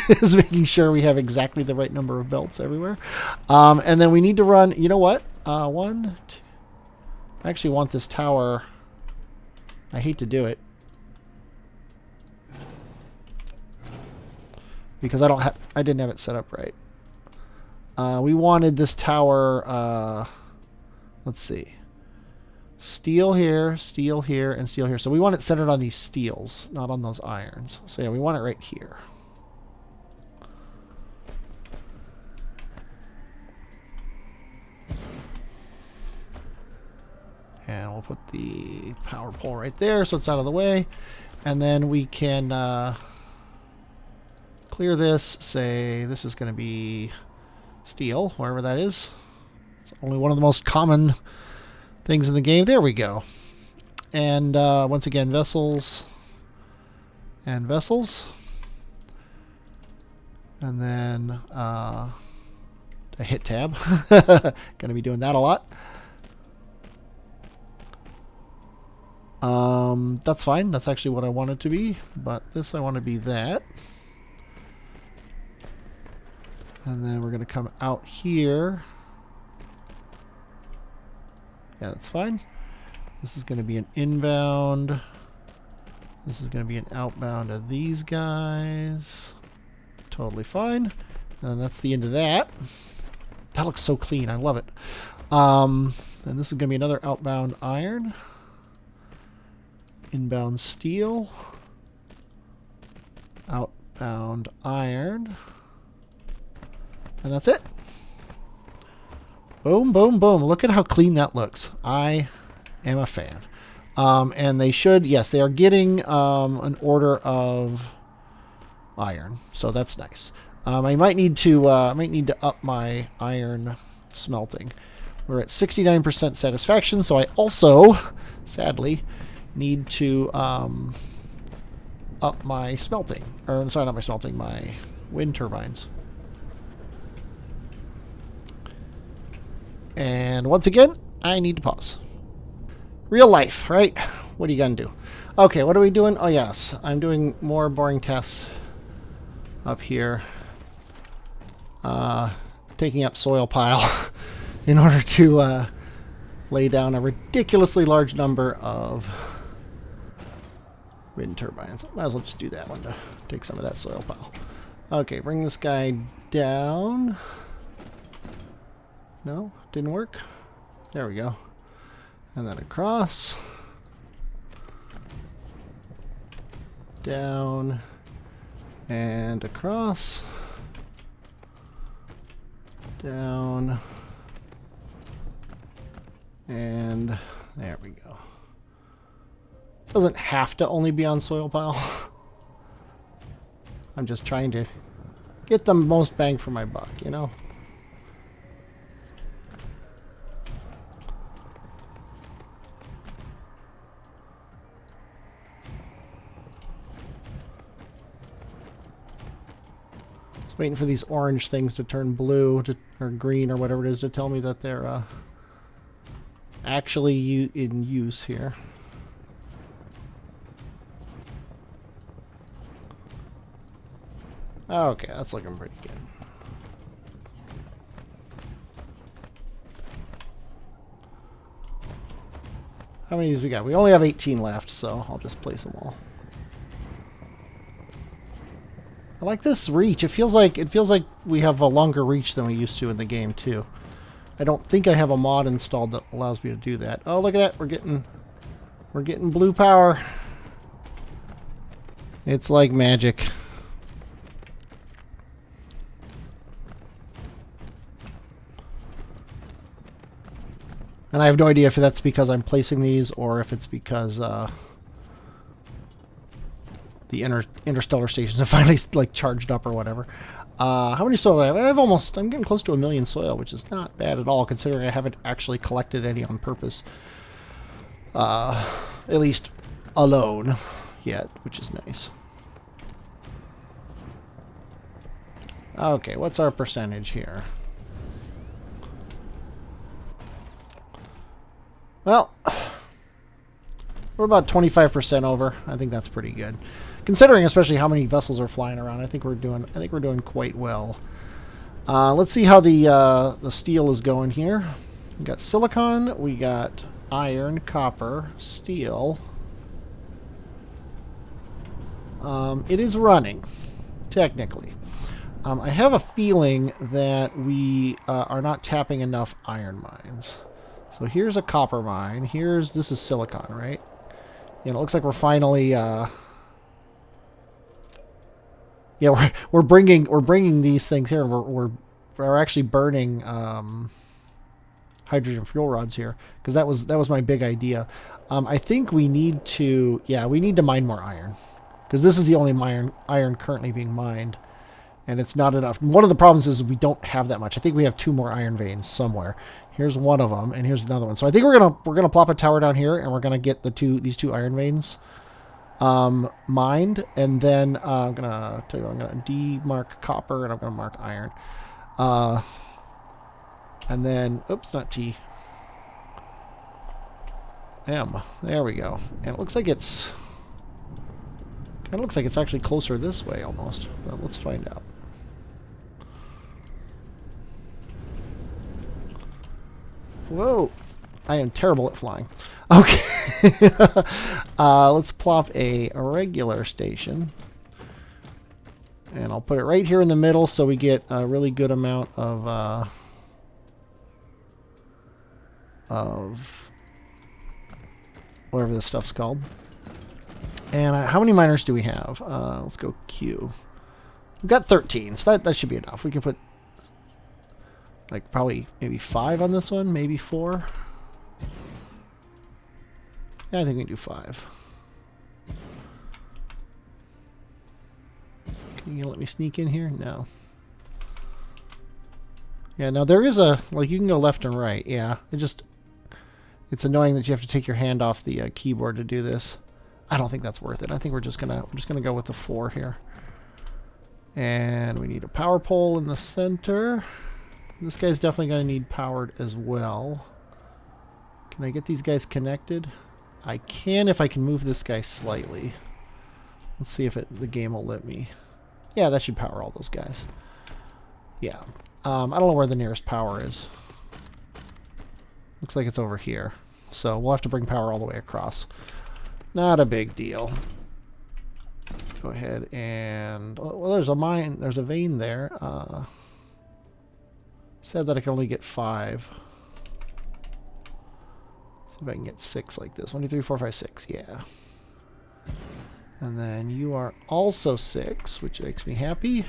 Speaker 1: is making sure we have exactly the right number of belts everywhere. And then we need to run, you know what? One, two. I actually want this tower. I hate to do it, because I didn't have it set up right. We wanted this tower, let's see. Steel here, and steel here. So we want it centered on these steels, not on those irons. So yeah, we want it right here. And we'll put the power pole right there so it's out of the way. And then we can clear this, say this is going to be steel, wherever that is. It's only one of the most common things in the game. There we go. And once again, vessels and vessels. And then I hit tab. Gonna be doing that a lot. That's fine. That's actually what I want it to be. But this I want to be that. And then we're going to come out here. Yeah, that's fine. This is going to be an inbound. This is going to be an outbound of these guys. Totally fine. And that's the end of that. That looks so clean. I love it. And this is going to be another outbound iron. Inbound steel. Outbound iron. And that's it. Boom, boom, boom. Look at how clean that looks. I am a fan. And they should, yes, they are getting an order of iron, so that's nice. I might need to up my iron smelting. We're at 69% satisfaction, so I also, sadly, need to up my smelting. Or, sorry, not my smelting, my wind turbines. And once again, I need to pause. Real life, right? What are you gonna do? Okay, what are we doing? Oh, yes, I'm doing more boring tests up here. Taking up soil pile in order to lay down a ridiculously large number of wind turbines. Might as well just do that one to take some of that soil pile. Okay, bring this guy down. No, didn't work. There we go. And then across. Down. And across. Down. And there we go. Doesn't have to only be on soil pile. I'm just trying to get the most bang for my buck, you know? Just waiting for these orange things to turn blue or green or whatever it is to tell me that they're actually in use here. Okay, that's looking pretty good. How many of these we got? We only have 18 left, so I'll just place them all. I like this reach. It feels like we have a longer reach than we used to in the game too. I don't think I have a mod installed that allows me to do that. Oh, look at that. We're getting blue power. It's like magic. And I have no idea if that's because I'm placing these or if it's because the interstellar stations have finally like charged up or whatever. How many soil do I have? I'm getting close to 1 million soil, which is not bad at all considering I haven't actually collected any on purpose. At least alone yet, which is nice. Okay, what's our percentage here? Well, we're about 25% over. I think that's pretty good, considering especially how many vessels are flying around. I think we're doing quite well. Let's see how the steel is going here. We got silicon, we got iron, copper, steel. It is running, technically. I have a feeling that we are not tapping enough iron mines. So here's a copper mine. This is silicon, right? Yeah, it looks like we're finally. Yeah, we're bringing these things here. We're actually burning hydrogen fuel rods here because that was my big idea. I think we need to mine more iron because this is the only iron currently being mined, and it's not enough. One of the problems is we don't have that much. I think we have 2 more iron veins somewhere. Here's one of them, and here's another one. So I think we're gonna plop a tower down here, and we're gonna get these two iron veins mined, and then I'm gonna demark copper, and I'm gonna mark iron, and then oops, not T, M. There we go. And it looks like it's actually closer this way almost, but let's find out. Whoa, I am terrible at flying. Okay, let's plop a regular station, and I'll put it right here in the middle so we get a really good amount of whatever this stuff's called. And how many miners do we have? Let's go Q. We've got 13, so that should be enough. We can put like probably maybe 5 on this one, maybe 4. Yeah, I think we can do 5. Okay, You gonna let me sneak in here? No. Yeah, now there is a, like, you can go left and right. Yeah, it's annoying that you have to take your hand off the keyboard to do this. I don't think that's worth it. I think we're just gonna go with the 4 here. And we need a power pole in the center. This guy's definitely gonna need powered as well. Can I get these guys connected? I can if I can move this guy slightly. Let's see if the game will let me. Yeah, that should power all those guys. Yeah. I don't know where the nearest power is. Looks like it's over here. So we'll have to bring power all the way across. Not a big deal. Let's go ahead and... Well, there's a vein there. Said that I can only get 5. See if I can get 6 like this. 1, 2, 3, 4, 5, 6. Yeah. And then you are also 6, which makes me happy.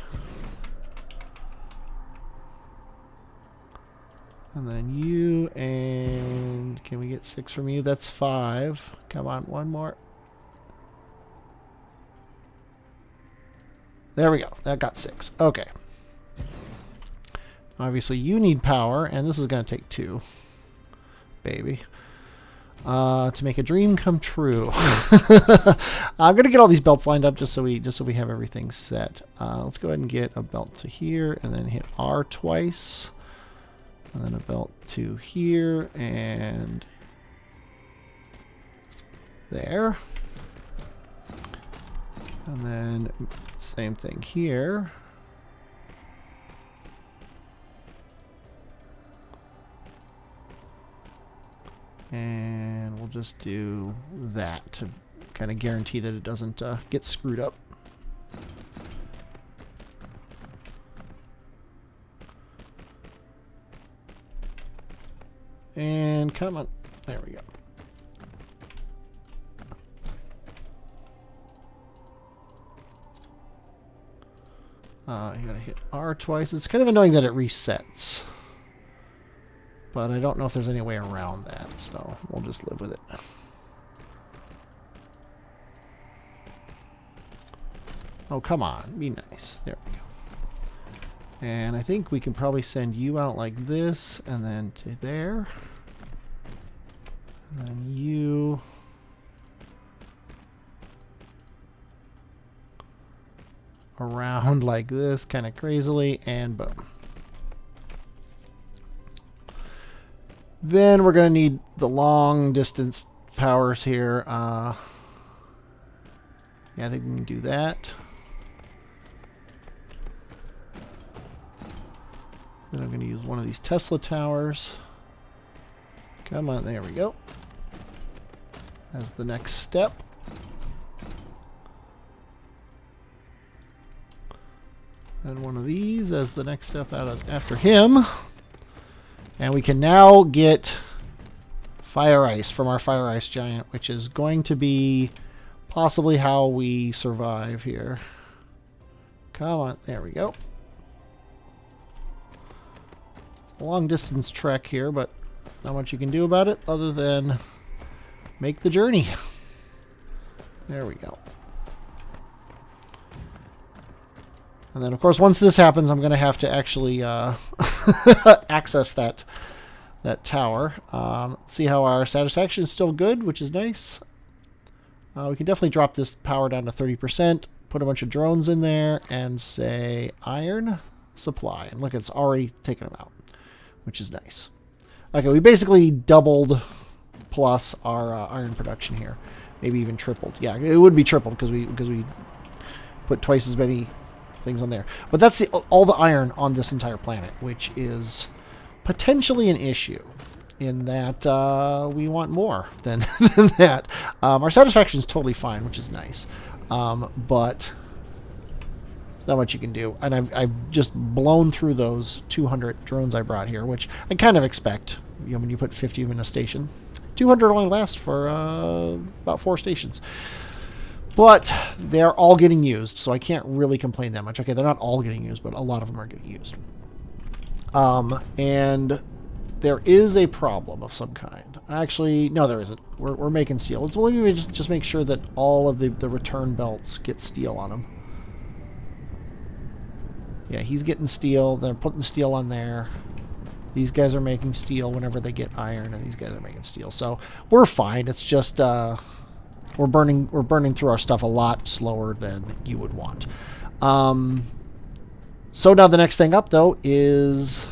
Speaker 1: And then you, and can we get 6 from you? That's 5. Come on, one more. There we go. That got 6. Okay. Obviously, you need power, and this is going to take 2, baby. To make a dream come true. I'm going to get all these belts lined up just so we have everything set. Let's go ahead and get a belt to here, and then hit R twice. And then a belt to here, and there. And then same thing here. And we'll just do that to kind of guarantee that it doesn't get screwed up. And come on. There we go. You gotta hit R twice. It's kind of annoying that it resets. But I don't know if there's any way around that, so we'll just live with it. Oh, come on. Be nice. There we go. And I think we can probably send you out like this, and then to there. And then you... around like this, kind of crazily, and boom. Then we're going to need the long distance powers here. Yeah, I think we can do that. Then I'm going to use one of these Tesla towers. Come on, there we go. As the next step. And one of these as the next step after him. And we can now get fire ice from our fire ice giant, which is going to be possibly how we survive here. Come on, there we go. Long distance trek here, but not much you can do about it other than make the journey. There we go. And then, of course, once this happens, I'm going to have to actually access that tower. See how our satisfaction is still good, which is nice. We can definitely drop this power down to 30%, put a bunch of drones in there, and say iron supply. And look, it's already taken them out, which is nice. Okay, we basically doubled plus our iron production here. Maybe even tripled. Yeah, it would be tripled because we put twice as many things on there. But that's all the iron on this entire planet, which is potentially an issue in that we want more than that. Our satisfaction is totally fine, which is nice. But there's not much you can do. And I've just blown through those 200 drones I brought here, which I kind of expect. You know, when you put 50 in a station, 200 only lasts for about 4 stations. But they're all getting used, so I can't really complain that much. Okay, they're not all getting used, but a lot of them are getting used. And there is a problem of some kind. Actually, no, there isn't. We're making steel. Let's only just make sure that all of the return belts get steel on them. Yeah, he's getting steel. They're putting steel on there. These guys are making steel whenever they get iron, and these guys are making steel. So we're fine. It's just we're burning through our stuff a lot slower than you would want. So now the next thing up though is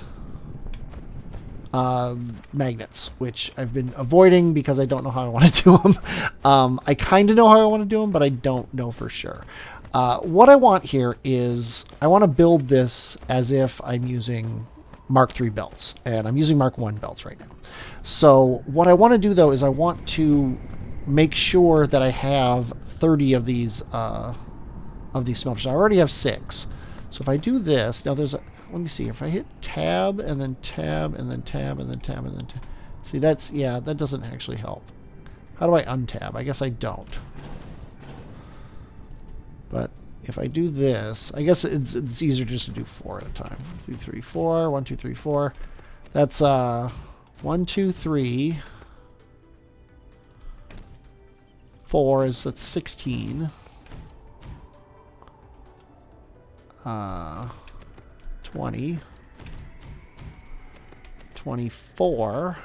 Speaker 1: magnets, which I've been avoiding because I don't know how I want to do them. I kind of know how I want to do them, but I don't know for sure. What I want here is I want to build this as if I'm using Mark III belts, and I'm using Mark I belts right now. So what I want to do though is I want to make sure that I have 30 of these smelters. I already have 6. So if I do this, now there's a, let me see, if I hit tab and then tab and then tab and then tab and then tab. See, that's, yeah, that doesn't actually help. How do I untab? I guess I don't. But if I do this, I guess it's easier just to do 4 at a time. 1, 2, 3, 4. 1, 2, 3, 4. That's 1, 2, 3. 4 is, that's 16. 20. 24.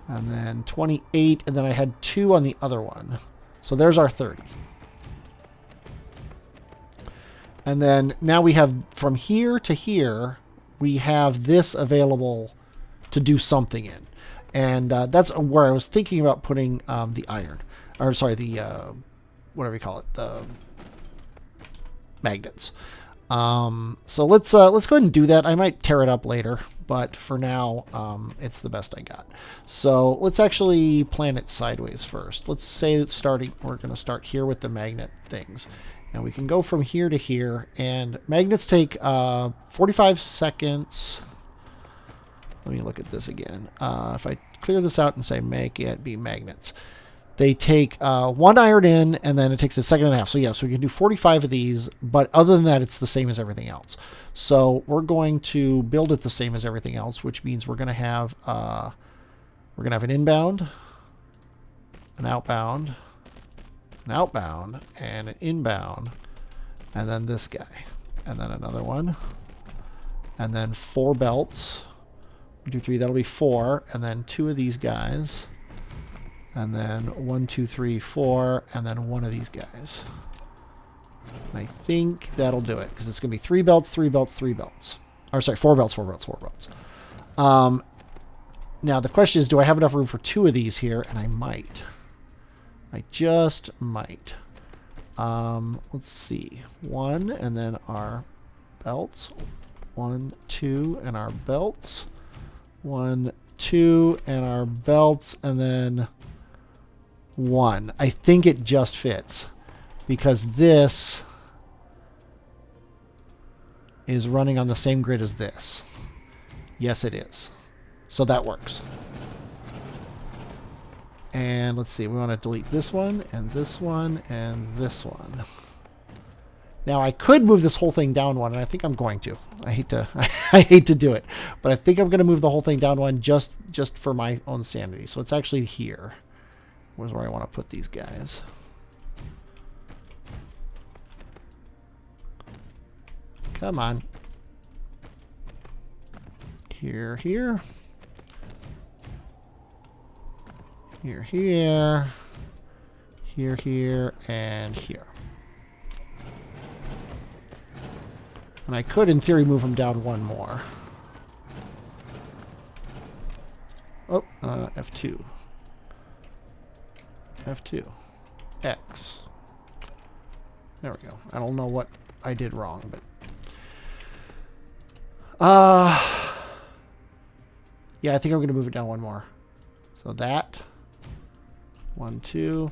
Speaker 1: And then 28. And then I had 2 on the other one. So there's our 30. And then now we have from here to here, we have this available to do something in. And that's where I was thinking about putting the iron. Or sorry, the, whatever you call it, the magnets. So let's go ahead and do that. I might tear it up later, but for now, it's the best I got. So let's actually plan it sideways first. Let's say that we're going to start here with the magnet things. And we can go from here to here. And magnets take 45 seconds. Let me look at this again. If I clear this out and say make it be magnets, they take 1 iron in, and then it takes a second and a half. So yeah, so we can do 45 of these, but other than that, it's the same as everything else. So we're going to build it the same as everything else, which means we're going to have an inbound, an outbound, an outbound, and an inbound, and then this guy, and then another one, and then 4 belts. 1, 2, 3, that'll be 4, and then 2 of these guys, and then 1, 2, 3, 4, and then 1 of these guys. And I think that'll do it, because it's going to be 3 belts, 3 belts, 3 belts. Or sorry, 4 belts, 4 belts, 4 belts. Now the question is, do I have enough room for 2 of these here? And I might. I just might. Let's see. 1, and then our belts. 1, 2, and our belts. 1, 2, and our belts, and then 1. I think it just fits, because this is running on the same grid as this. Yes, it is. So that works. And let's see, we want to delete this one, and this one, and this one. Now I could move this whole thing down 1, and I think I'm going to. I hate to I hate to do it, but I think I'm going to move the whole thing down 1 just for my own sanity. So it's actually here. Where's where I want to put these guys. Come on. Here, here. Here, here. Here, here, and here. And I could, in theory, move them down 1 more. Oh, F2. F2. X. There we go. I don't know what I did wrong, but... yeah, I think I'm going to move it down 1 more. So that. 1, 2.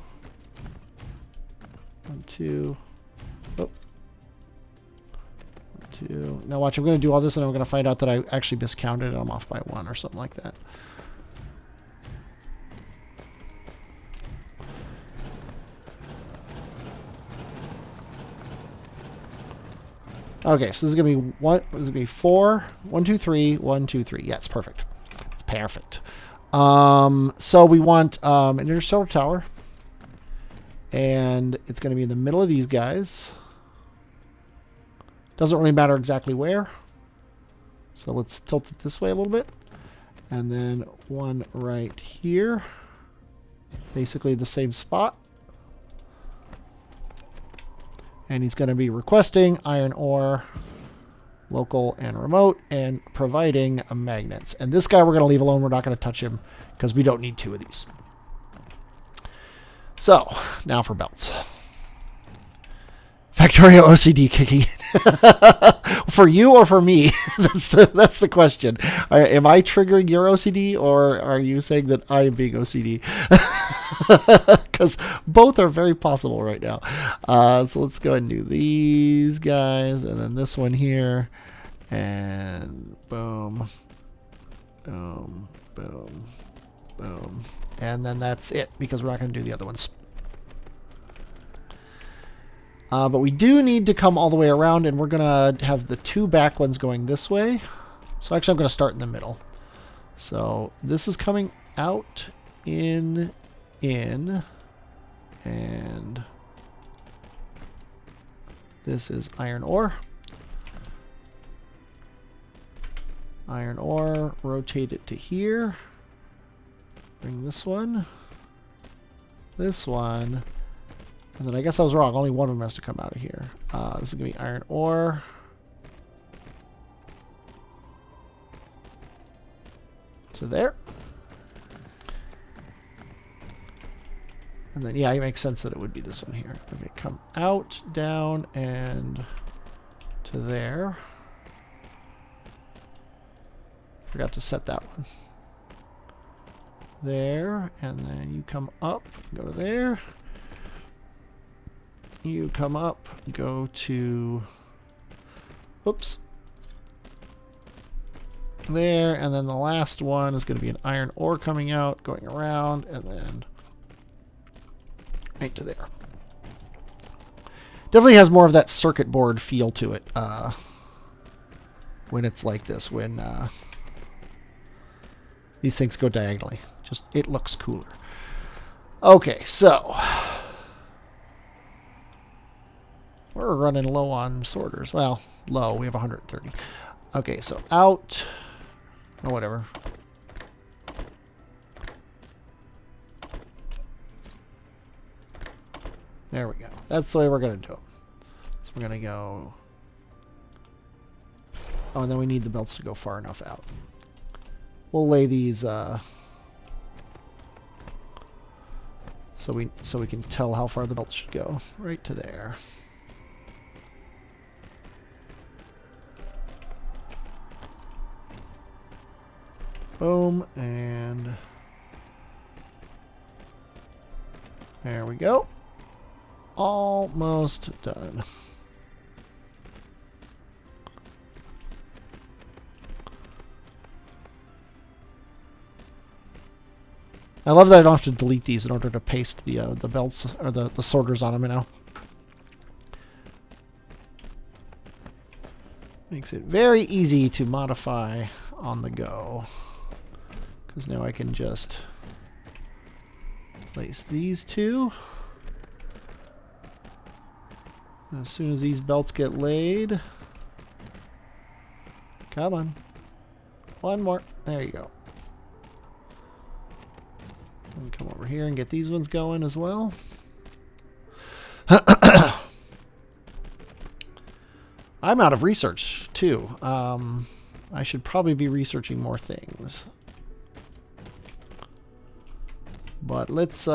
Speaker 1: 1, 2. Oh. 1, 2. Now watch, I'm going to do all this and I'm going to find out that I actually miscounted and I'm off by 1 or something like that. Okay, so this is going to be one. This is going to be 4. 1, 2, 3. 1, 2, 3. Yeah, it's perfect. It's perfect. So we want an interstellar tower, and it's going to be in the middle of these guys. Doesn't really matter exactly where. So let's tilt it this way a little bit. And then one right here. Basically the same spot. And he's going to be requesting iron ore, local and remote, and providing magnets. And this guy we're going to leave alone. We're not going to touch him because we don't need 2 of these. So, now for belts. Factorio OCD kicking in. For you or for me? That's the question. Am I triggering your OCD, or are you saying that I am being OCD? Because both are very possible right now. So let's go ahead and do these guys, and then this one here, and boom, boom, boom, boom. And then that's it, because we're not going to do the other ones. But we do need to come all the way around, and we're going to have the 2 back ones going this way. So actually I'm going to start in the middle. So this is coming out, in, and this is iron ore. Iron ore, rotate it to here. Bring this one. And then I guess I was wrong. Only one of them has to come out of here. This is going to be iron ore. So there. And then, yeah, it makes sense that it would be this one here. Okay, come out, down, and to there. Forgot to set that one. There, and then you come up, go to there. You come up, go to, oops, there, and then the last one is going to be an iron ore coming out, going around, and then right to there. Definitely has more of that circuit board feel to it when it's like this, when these things go diagonally. Just, it looks cooler. Okay, so we're running low on sorters. Well, low. We have 130. Okay, so out. Or whatever. There we go. That's the way we're going to do it. So we're going to go. Oh, and then we need the belts to go far enough out. We'll lay these so we can tell how far the belts should go. Right to there. Boom, and there we go. Almost done. I love that I don't have to delete these in order to paste the belts or the sorters on them now. Makes it very easy to modify on the go. Because now I can just place these 2. And as soon as these belts get laid, come on, one more. There you go. And come over here and get these ones going as well. I'm out of research too. I should probably be researching more things. But let's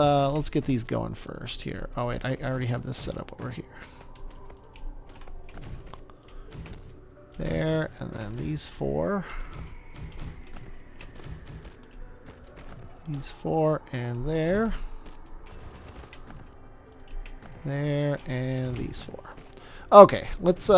Speaker 1: get these going first here. Oh wait, I already have this set up over here. There, and then these 4. These 4 and there. There and these 4. Okay, let's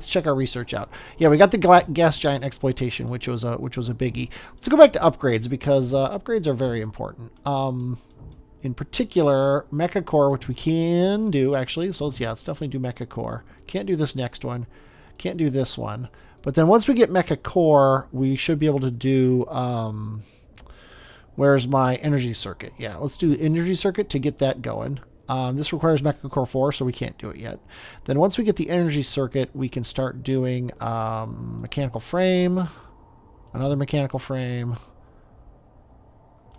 Speaker 1: check our research out. Yeah, we got the gas giant exploitation, which was a biggie. Let's go back to upgrades because upgrades are very important. In particular, Mecha Core, which we can do actually. So let's definitely do Mecha Core. Can't do this next one. Can't do this one. But then once we get Mecha Core, we should be able to do. Where's my energy circuit? Yeah, let's do the energy circuit to get that going. This requires Mecha Core 4, so we can't do it yet. Then once we get the energy circuit, we can start doing mechanical frame, another mechanical frame.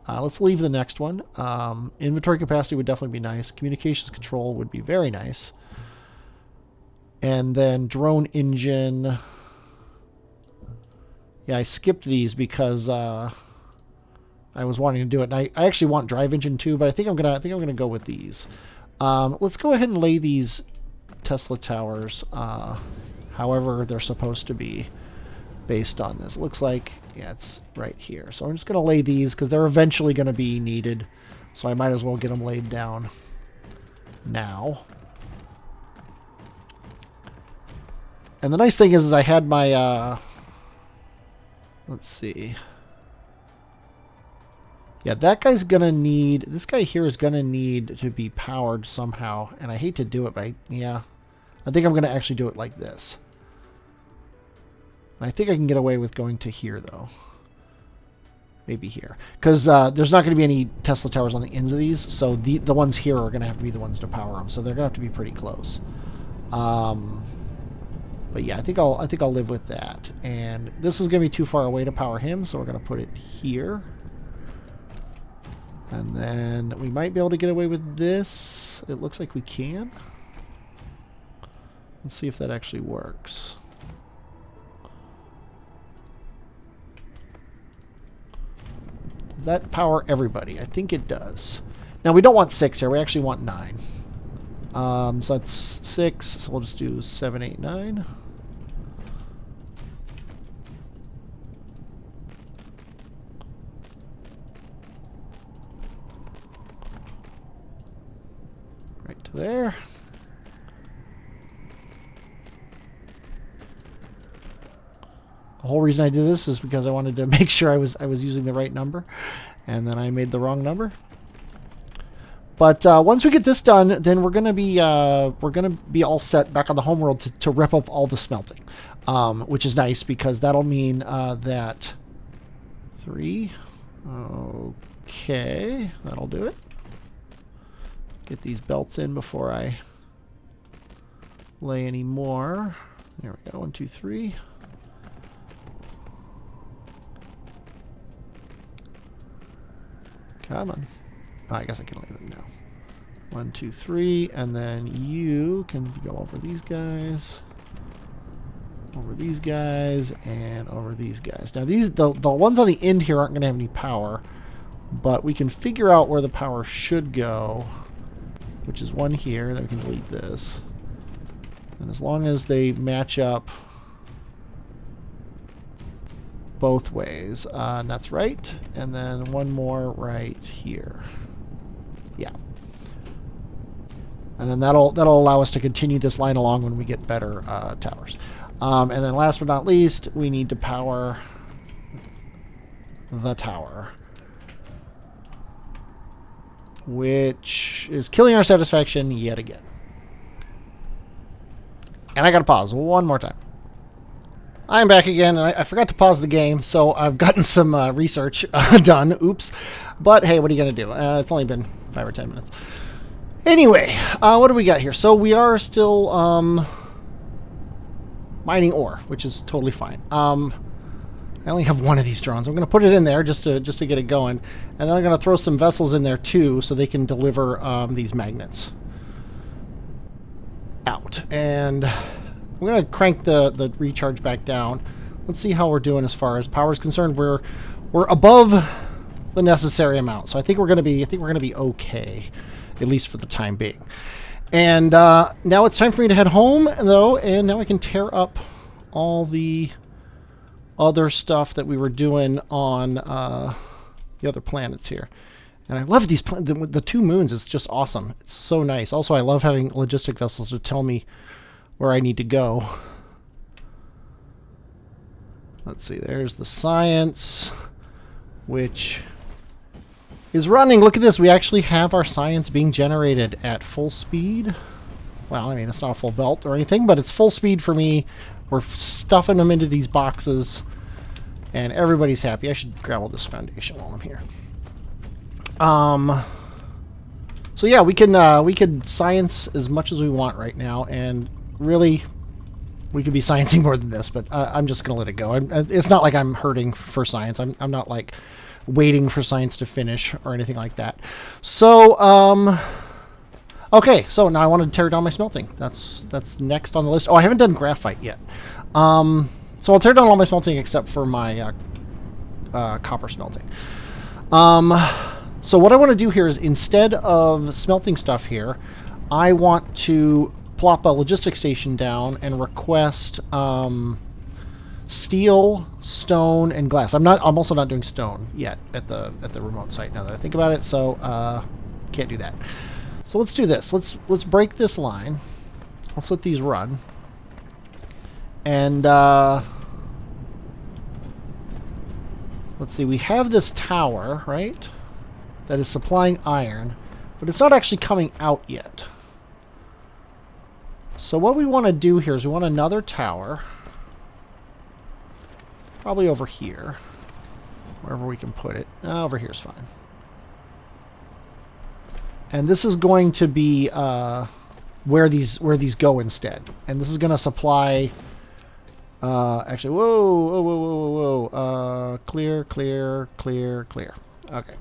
Speaker 1: Let's leave the next one. Inventory capacity would definitely be nice. Communications control would be very nice. And then drone engine. Yeah, I skipped these because I was wanting to do it. And I actually want drive engine too, but I think I'm gonna go with these. Let's go ahead and lay these Tesla towers however they're supposed to be based on this. It looks like, yeah, it's right here. So I'm just gonna lay these because they're eventually gonna be needed. So I might as well get them laid down now. And the nice thing is I had my let's see. Yeah, that guy's gonna need, this guy here is gonna need to be powered somehow. And I hate to do it, but yeah. I think I'm gonna actually do it like this. And I think I can get away with going to here though. Maybe here. Because there's not gonna be any Tesla towers on the ends of these, so the ones here are gonna have to be the ones to power them. So they're gonna have to be pretty close. But yeah, I think I'll live with that. And this is gonna be too far away to power him, so we're gonna put it here. And then we might be able to get away with this. It looks like we can. Let's see if that actually works. Does that power everybody? I think it does. Now we don't want 6 here. We actually want 9. So that's 6. So we'll just do 7, 8, 9. Right to there. The whole reason I did this is because I wanted to make sure I was using the right number, and then I made the wrong number. But once we get this done, then we're gonna be all set back on the homeworld to rip up all the smelting, which is nice because that'll mean that 3. Okay, that'll do it. Get these belts in before I lay any more. There we go. 1, 2, 3. Come on. Oh, I guess I can lay them now. 1, 2, 3, and then you can go over these guys, over these guys, and over these guys. Now these the ones on the end here aren't going to have any power, but we can figure out where the power should go, which is one here. Then we can delete this, and as long as they match up both ways, and that's right, and then one more right here. Yeah. And then that'll allow us to continue this line along when we get better towers. And then last but not least, we need to power the tower, which is killing our satisfaction yet again. And I gotta pause one more time. I'm back again, and I forgot to pause the game, so I've gotten some research done. Oops. But hey, what are you going to do? It's only been 5 or 10 minutes. Anyway, what do we got here? So we are still mining ore, which is totally fine. I only have one of these drones. I'm going to put it in there just to get it going. And then I'm going to throw some vessels in there too, so they can deliver these magnets out. And I'm going to crank the recharge back down. Let's see how we're doing as far as power is concerned. We're above the necessary amount, so I think we're going to be okay, at least for the time being. And now it's time for me to head home, though, and now I can tear up all the other stuff that we were doing on the other planets here. And I love these the 2 moons. It's just awesome. It's so nice. Also, I love having logistic vessels to tell me where I need to go. Let's see, there's the science, which is running. Look at this, we actually have our science being generated at full speed. Well, I mean, it's not a full belt or anything, but it's full speed for me. We're stuffing them into these boxes, and everybody's happy. I should grab all this foundation while I'm here. So yeah, we can science as much as we want right now, and really, we could be sciencing more than this. But I'm just gonna let it go. It's not like I'm hurting for science. I'm not like waiting for science to finish or anything like that. So okay, so now I want to tear down my smelting. That's next on the list. Oh, I haven't done graphite yet. So I'll tear down all my smelting except for my copper smelting. So what I want to do here is, instead of smelting stuff here, I want to plop a logistics station down and request steel, stone, and glass. I'm also not doing stone yet at the remote site now that I think about it. So can't do that. So let's do this. Let's break this line. Let's let these run. And let's see. We have this tower, right? That is supplying iron, but it's not actually coming out yet. So what we want to do here is we want another tower, probably over here, wherever we can put it. Over here is fine. And this is going to be where these go instead. And this is going to supply. Actually, whoa. Clear. Okay.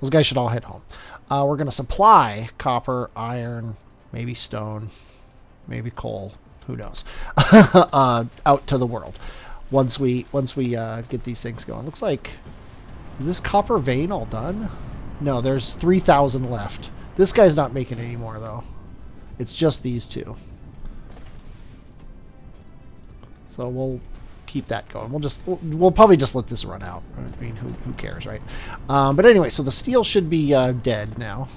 Speaker 1: Those guys should all head home. We're going to supply copper, iron, maybe stone, maybe coal. Who knows? Out to the world. Once we get these things going. Looks like, is this copper vein all done? No, there's 3,000 left. This guy's not making any more though. It's just these two. So we'll keep that going. We'll probably just let this run out. I mean, who cares, right? But anyway, so the steel should be dead now,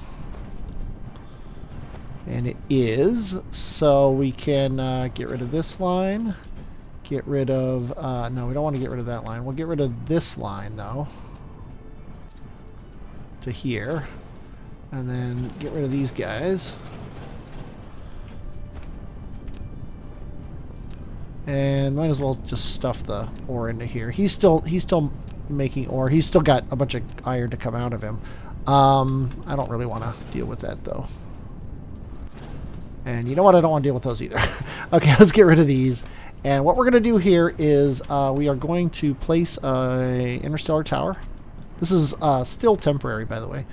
Speaker 1: and it is. So we can get rid of this line. Get rid of no, we don't want to get rid of that line. We'll get rid of this line though, to here, and then get rid of these guys. And might as well just stuff the ore into here. He's still making ore. He's still got a bunch of iron to come out of him. I don't really want to deal with that though. And you know what? I don't want to deal with those either. Okay, let's get rid of these. And what we're going to do here is we are going to place a interstellar tower. This is still temporary, by the way.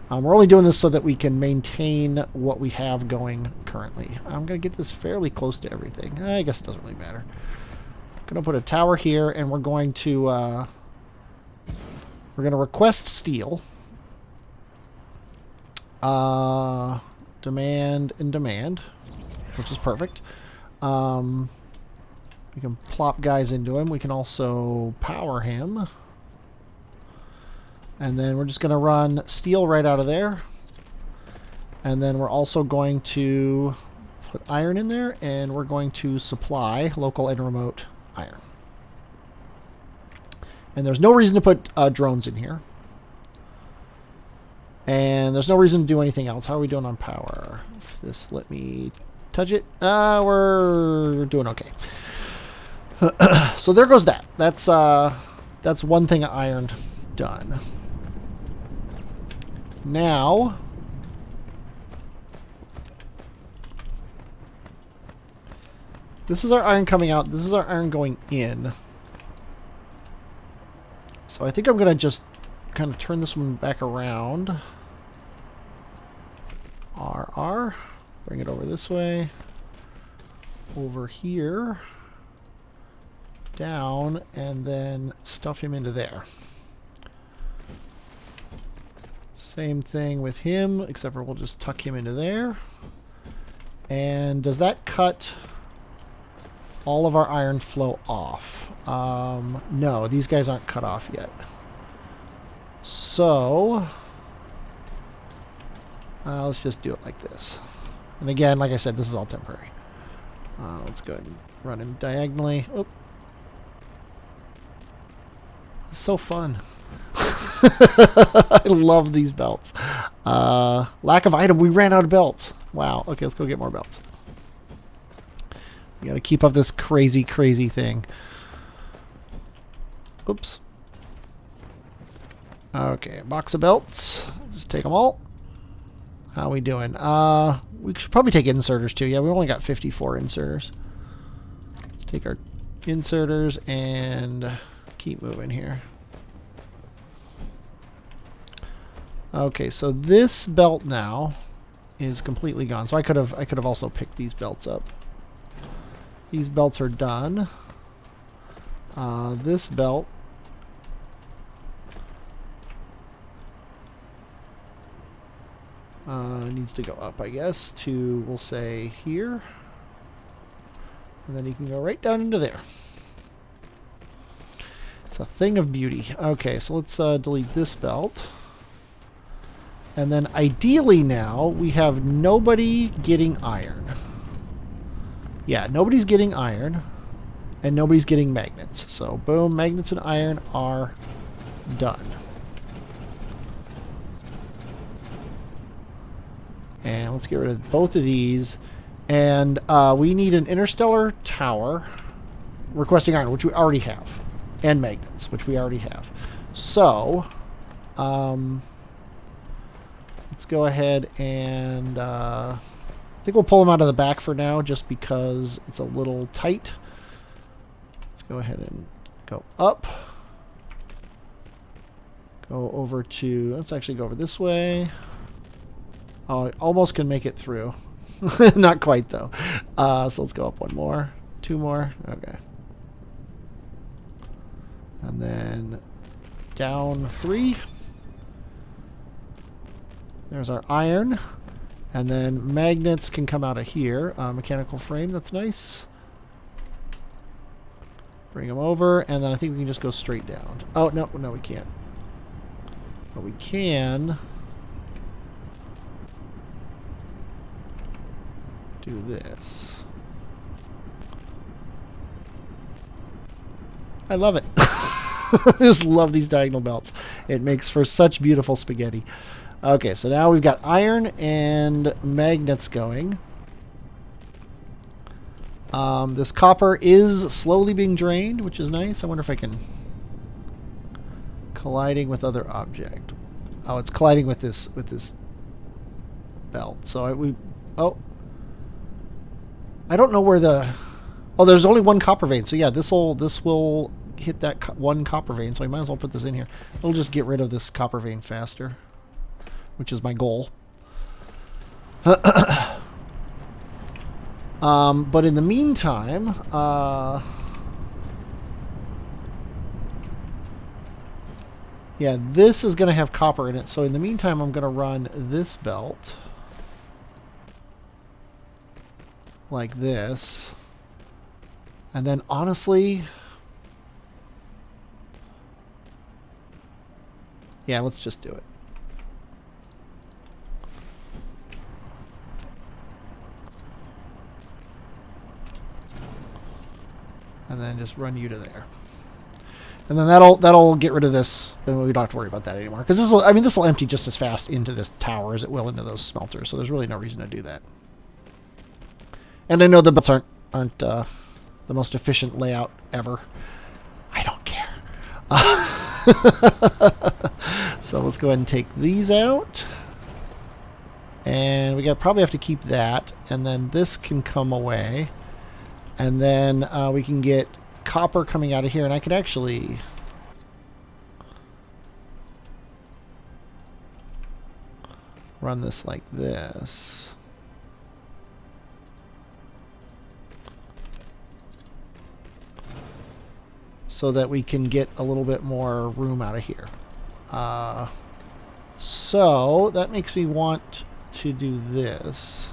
Speaker 1: We're only doing this so that we can maintain what we have going currently. I'm going to get this fairly close to everything. I guess it doesn't really matter. I'm going to put a tower here, and we're going to request steel. Demand and demand, which is perfect. We can plop guys into him. We can also power him. And then we're just going to run steel right out of there. And then we're also going to put iron in there, and we're going to supply local and remote iron. And there's no reason to put drones in here. And there's no reason to do anything else. How are we doing on power? If this let me touch it. We're doing okay. So there goes that. That's one thing ironed done. Now, this is our iron coming out. This is our iron going in. So I think I'm going to just kind of turn this one back around. RR. Bring it over this way. Over here. Down. And then stuff him into there. Same thing with him, except for we'll just tuck him into there. And does that cut all of our iron flow off? No, these guys aren't cut off yet. So let's just do it like this. And again, like I said, this is all temporary. Let's go ahead and run him diagonally. Oop. It's so fun. I love these belts. Lack of item. We ran out of belts. Wow. Okay, let's go get more belts. We gotta keep up this crazy thing. Oops. Okay, a box of belts. Just take them all. How we doing? We should probably take inserters too. Yeah, we only got 54 inserters. Let's take our inserters and keep moving here. Okay, so this belt now is completely gone. So I could have also picked these belts up. These belts are done. This belt needs to go up, I guess, to, we'll say, here. And then you can go right down into there. It's a thing of beauty. Okay, so let's delete this belt. And then ideally now, we have nobody getting iron. Yeah, nobody's getting iron. And nobody's getting magnets. So, boom, magnets and iron are done. And let's get rid of both of these. And we need an interstellar tower requesting iron, which we already have. And magnets, which we already have. So, let's go ahead and I think we'll pull them out of the back for now just because it's a little tight. Let's go ahead and go up. Go over to, let's actually go over this way. Oh, I almost can make it through. Not quite, though. So let's go up one more. Two more. Okay. And then down 3. There's our iron. And then magnets can come out of here. Mechanical frame, that's nice. Bring them over, and then I think we can just go straight down. Oh, no, we can't. But we can do this. I love it. I just love these diagonal belts. It makes for such beautiful spaghetti. Okay, so now we've got iron and magnets going. This copper is slowly being drained, which is nice. I wonder if I can... Colliding with other object. Oh, it's colliding with this belt. So I don't know where the... Oh, there's only one copper vein. So yeah, this will hit that one copper vein. So I might as well put this in here. It'll just get rid of this copper vein faster, which is my goal. But in the meantime, yeah, this is going to have copper in it. So in the meantime, I'm going to run this belt like this. And then honestly, yeah, let's just do it. And then just run you to there. And then that'll get rid of this, and we don't have to worry about that anymore. Because this will empty just as fast into this tower as it will into those smelters. So there's really no reason to do that. And I know the belts aren't the most efficient layout ever. I don't care. So let's go ahead and take these out. And we probably have to keep that. And then this can come away. And then we can get copper coming out of here. And I could actually... run this like this. So that we can get a little bit more room out of here. So that makes me want to do this.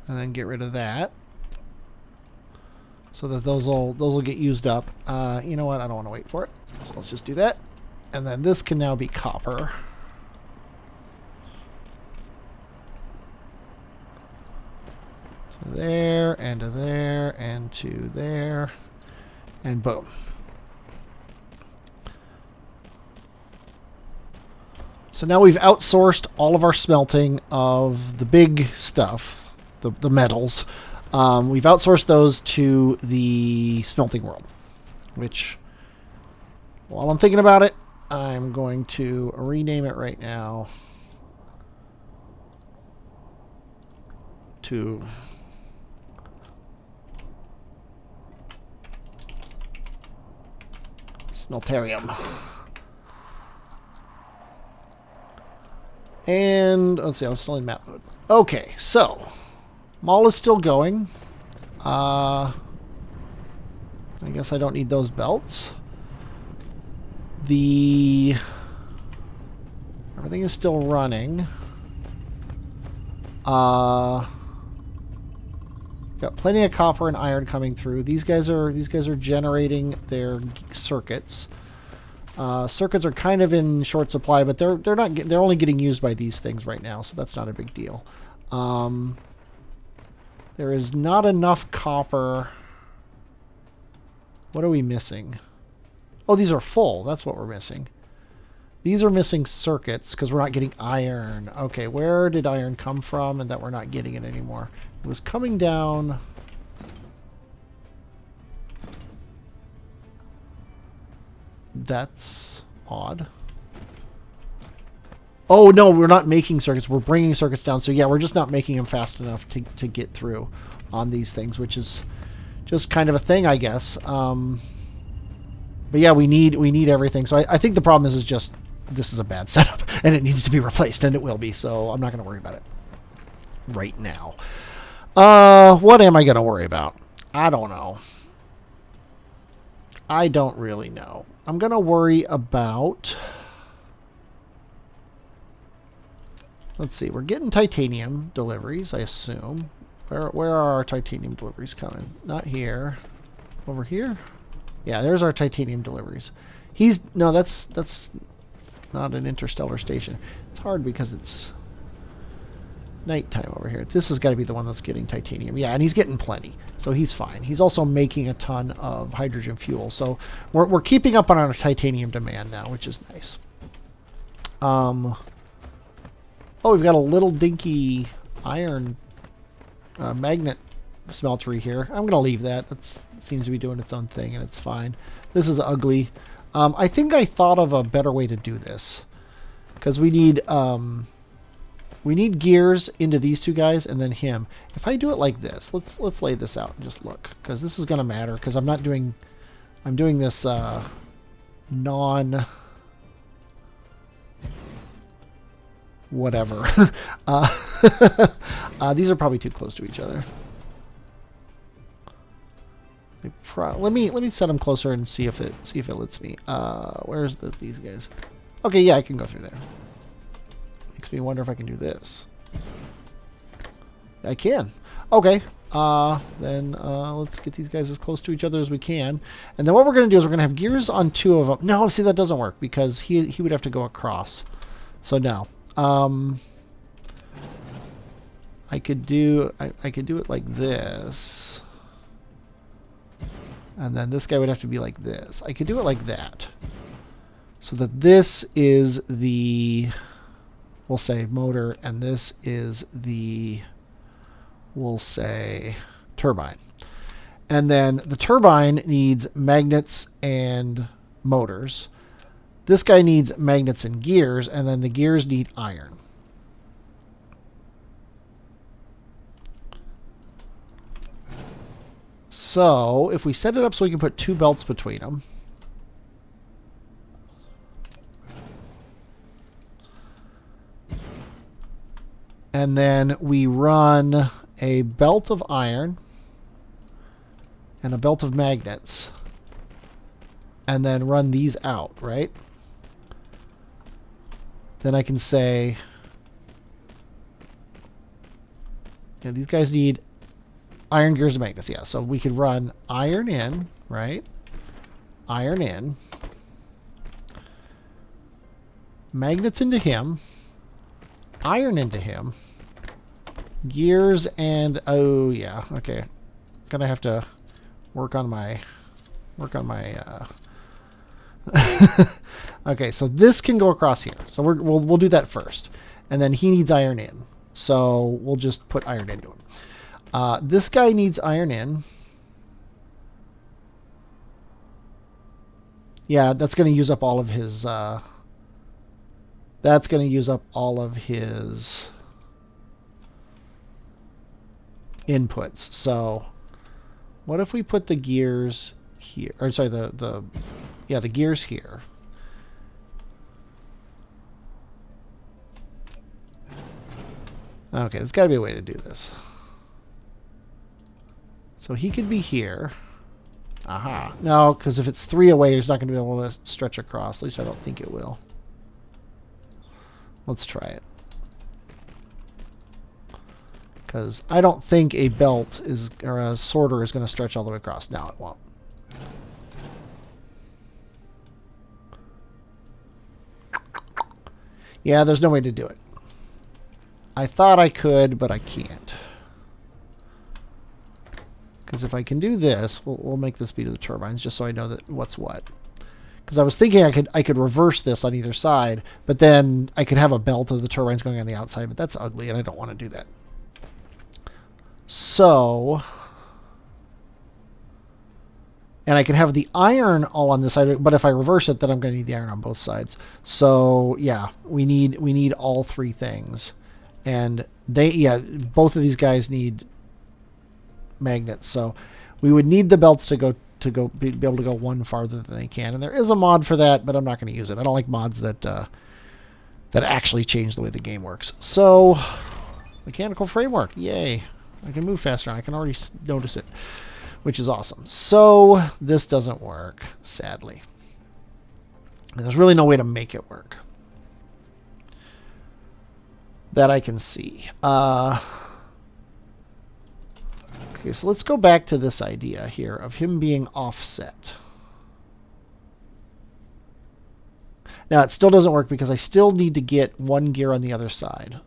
Speaker 1: And then get rid of that. So that those will get used up. You know what? I don't want to wait for it. So let's just do that. And then this can now be copper. To there, and to there, and to there. And boom. So now we've outsourced all of our smelting of the big stuff, the metals, We've outsourced those to the smelting world, which, while I'm thinking about it, I'm going to rename it right now to Smeltarium. And let's see, I'm still in map mode. Okay, so mall is still going. I guess I don't need those belts. Everything is still running. Got plenty of copper and iron coming through. These guys are generating their circuits. Circuits are kind of in short supply, but they're only getting used by these things right now, so that's not a big deal. There is not enough copper. What are we missing? Oh, these are full. That's what we're missing. These are missing circuits because we're not getting iron. Okay, where did iron come from and that we're not getting it anymore? It was coming down. That's odd. Oh, no, we're not making circuits. We're bringing circuits down. So, yeah, we're just not making them fast enough to get through on these things, which is just kind of a thing, I guess. But, yeah, we need everything. So I think the problem is just this is a bad setup, and it needs to be replaced, and it will be. So I'm not going to worry about it right now. What am I going to worry about? I don't know. I don't really know. I'm going to worry about... Let's see. We're getting titanium deliveries, I assume. Where are our titanium deliveries coming? Not here. Over here? Yeah, there's our titanium deliveries. No, that's not an interstellar station. It's hard because it's nighttime over here. This has got to be the one that's getting titanium. Yeah, and he's getting plenty, so he's fine. He's also making a ton of hydrogen fuel, so we're keeping up on our titanium demand now, which is nice. Oh, we've got a little dinky iron magnet smeltery here. I'm going to leave that. That seems to be doing its own thing, and it's fine. This is ugly. I think I thought of a better way to do this, because we need gears into these two guys and then him. If I do it like this, let's lay this out and just look, because this is going to matter, because I'm doing this non whatever. These are probably too close to each other. Let me set them closer and see if it lets me. Where's these guys? Okay, yeah, I can go through there. Makes me wonder if I can do this. I can. Okay. Then let's get these guys as close to each other as we can. And then what we're going to do is we're going to have gears on two of them. No, see, that doesn't work because he would have to go across. So no. I could do it like this. And then this guy would have to be like this. I could do it like that. So that this is the, we'll say, motor, and this is the, we'll say, turbine. And then the turbine needs magnets and motors. This guy needs magnets and gears, and then the gears need iron. So, if we set it up so we can put two belts between them. And then we run a belt of iron and a belt of magnets. And then run these out, right? Then I can say, yeah, these guys need iron, gears, and magnets. Yeah, so we could run iron in, right? Iron in. Magnets into him. Iron into him. Gears and, oh yeah, okay. Gonna have to work on my okay, so this can go across here. So we'll do that first. And then he needs iron in. So we'll just put iron into him. This guy needs iron in. Yeah, that's going to use up all of his... that's going to use up all of his inputs. So what if we put the gears here? Or sorry, the gears here. Okay, there's got to be a way to do this. So he could be here. Aha. No, because if it's 3 away, he's not going to be able to stretch across. At least I don't think it will. Let's try it. Because I don't think a belt is, or a sorter is going to stretch all the way across. No, it won't. Yeah, there's no way to do it. I thought I could, but I can't. Because if I can do this, we'll make the speed of the turbines just so I know that what's what. Because I was thinking I could reverse this on either side, but then I could have a belt of the turbines going on the outside, but that's ugly, and I don't want to do that. So, and I can have the iron all on this side, but if I reverse it, then I'm going to need the iron on both sides. So yeah, we need all 3 things, and both of these guys need magnets. So we would need the belts to be able to go one farther than they can, and there is a mod for that, but I'm not going to use it. I don't like mods that actually change the way the game works. So mechanical framework, yay! I can move faster. I can already notice it, which is awesome. So this doesn't work, sadly. And there's really no way to make it work that I can see. Okay, so let's go back to this idea here of him being offset. Now, it still doesn't work because I still need to get 1 gear on the other side.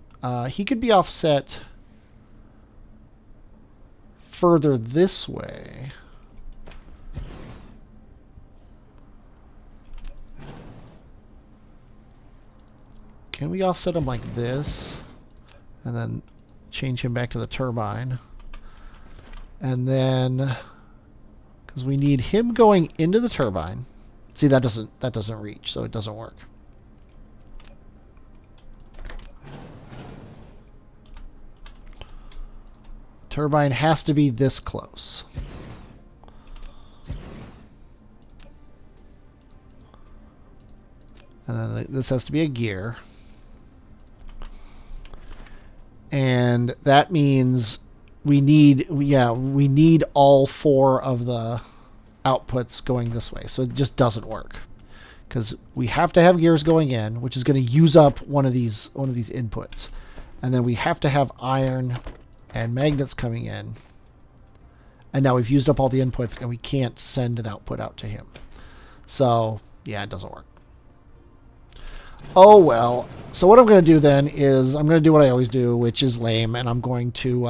Speaker 1: He could be offset further this way. Can we offset him like this? And then change him back to the turbine. And then, because we need him going into the turbine. See, that doesn't reach, so it doesn't work. Turbine has to be this close. And then this has to be a gear. And that means we need all 4 of the outputs going this way. So it just doesn't work. Because we have to have gears going in, which is going to use up one of these inputs. And then we have to have iron and magnets coming in. And now we've used up all the inputs and we can't send an output out to him. So, yeah, it doesn't work. Oh, well. So what I'm going to do then is I'm going to do what I always do, which is lame. And I'm going to,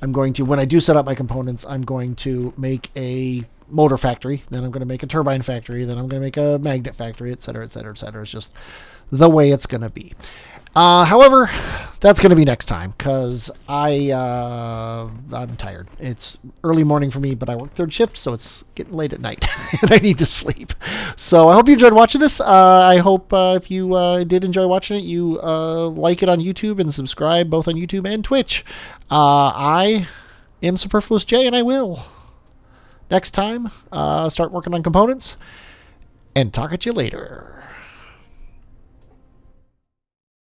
Speaker 1: when I do set up my components, I'm going to make a motor factory. Then I'm going to make a turbine factory. Then I'm going to make a magnet factory, et cetera, et cetera, et cetera. It's just the way it's going to be. However, that's going to be next time because I'm tired. It's early morning for me, but I work 3rd shift, so it's getting late at night and I need to sleep. So I hope you enjoyed watching this. I hope if you did enjoy watching it, you like it on YouTube and subscribe both on YouTube and Twitch. I am Superfluous J, and I will next time start working on components and talk at you later.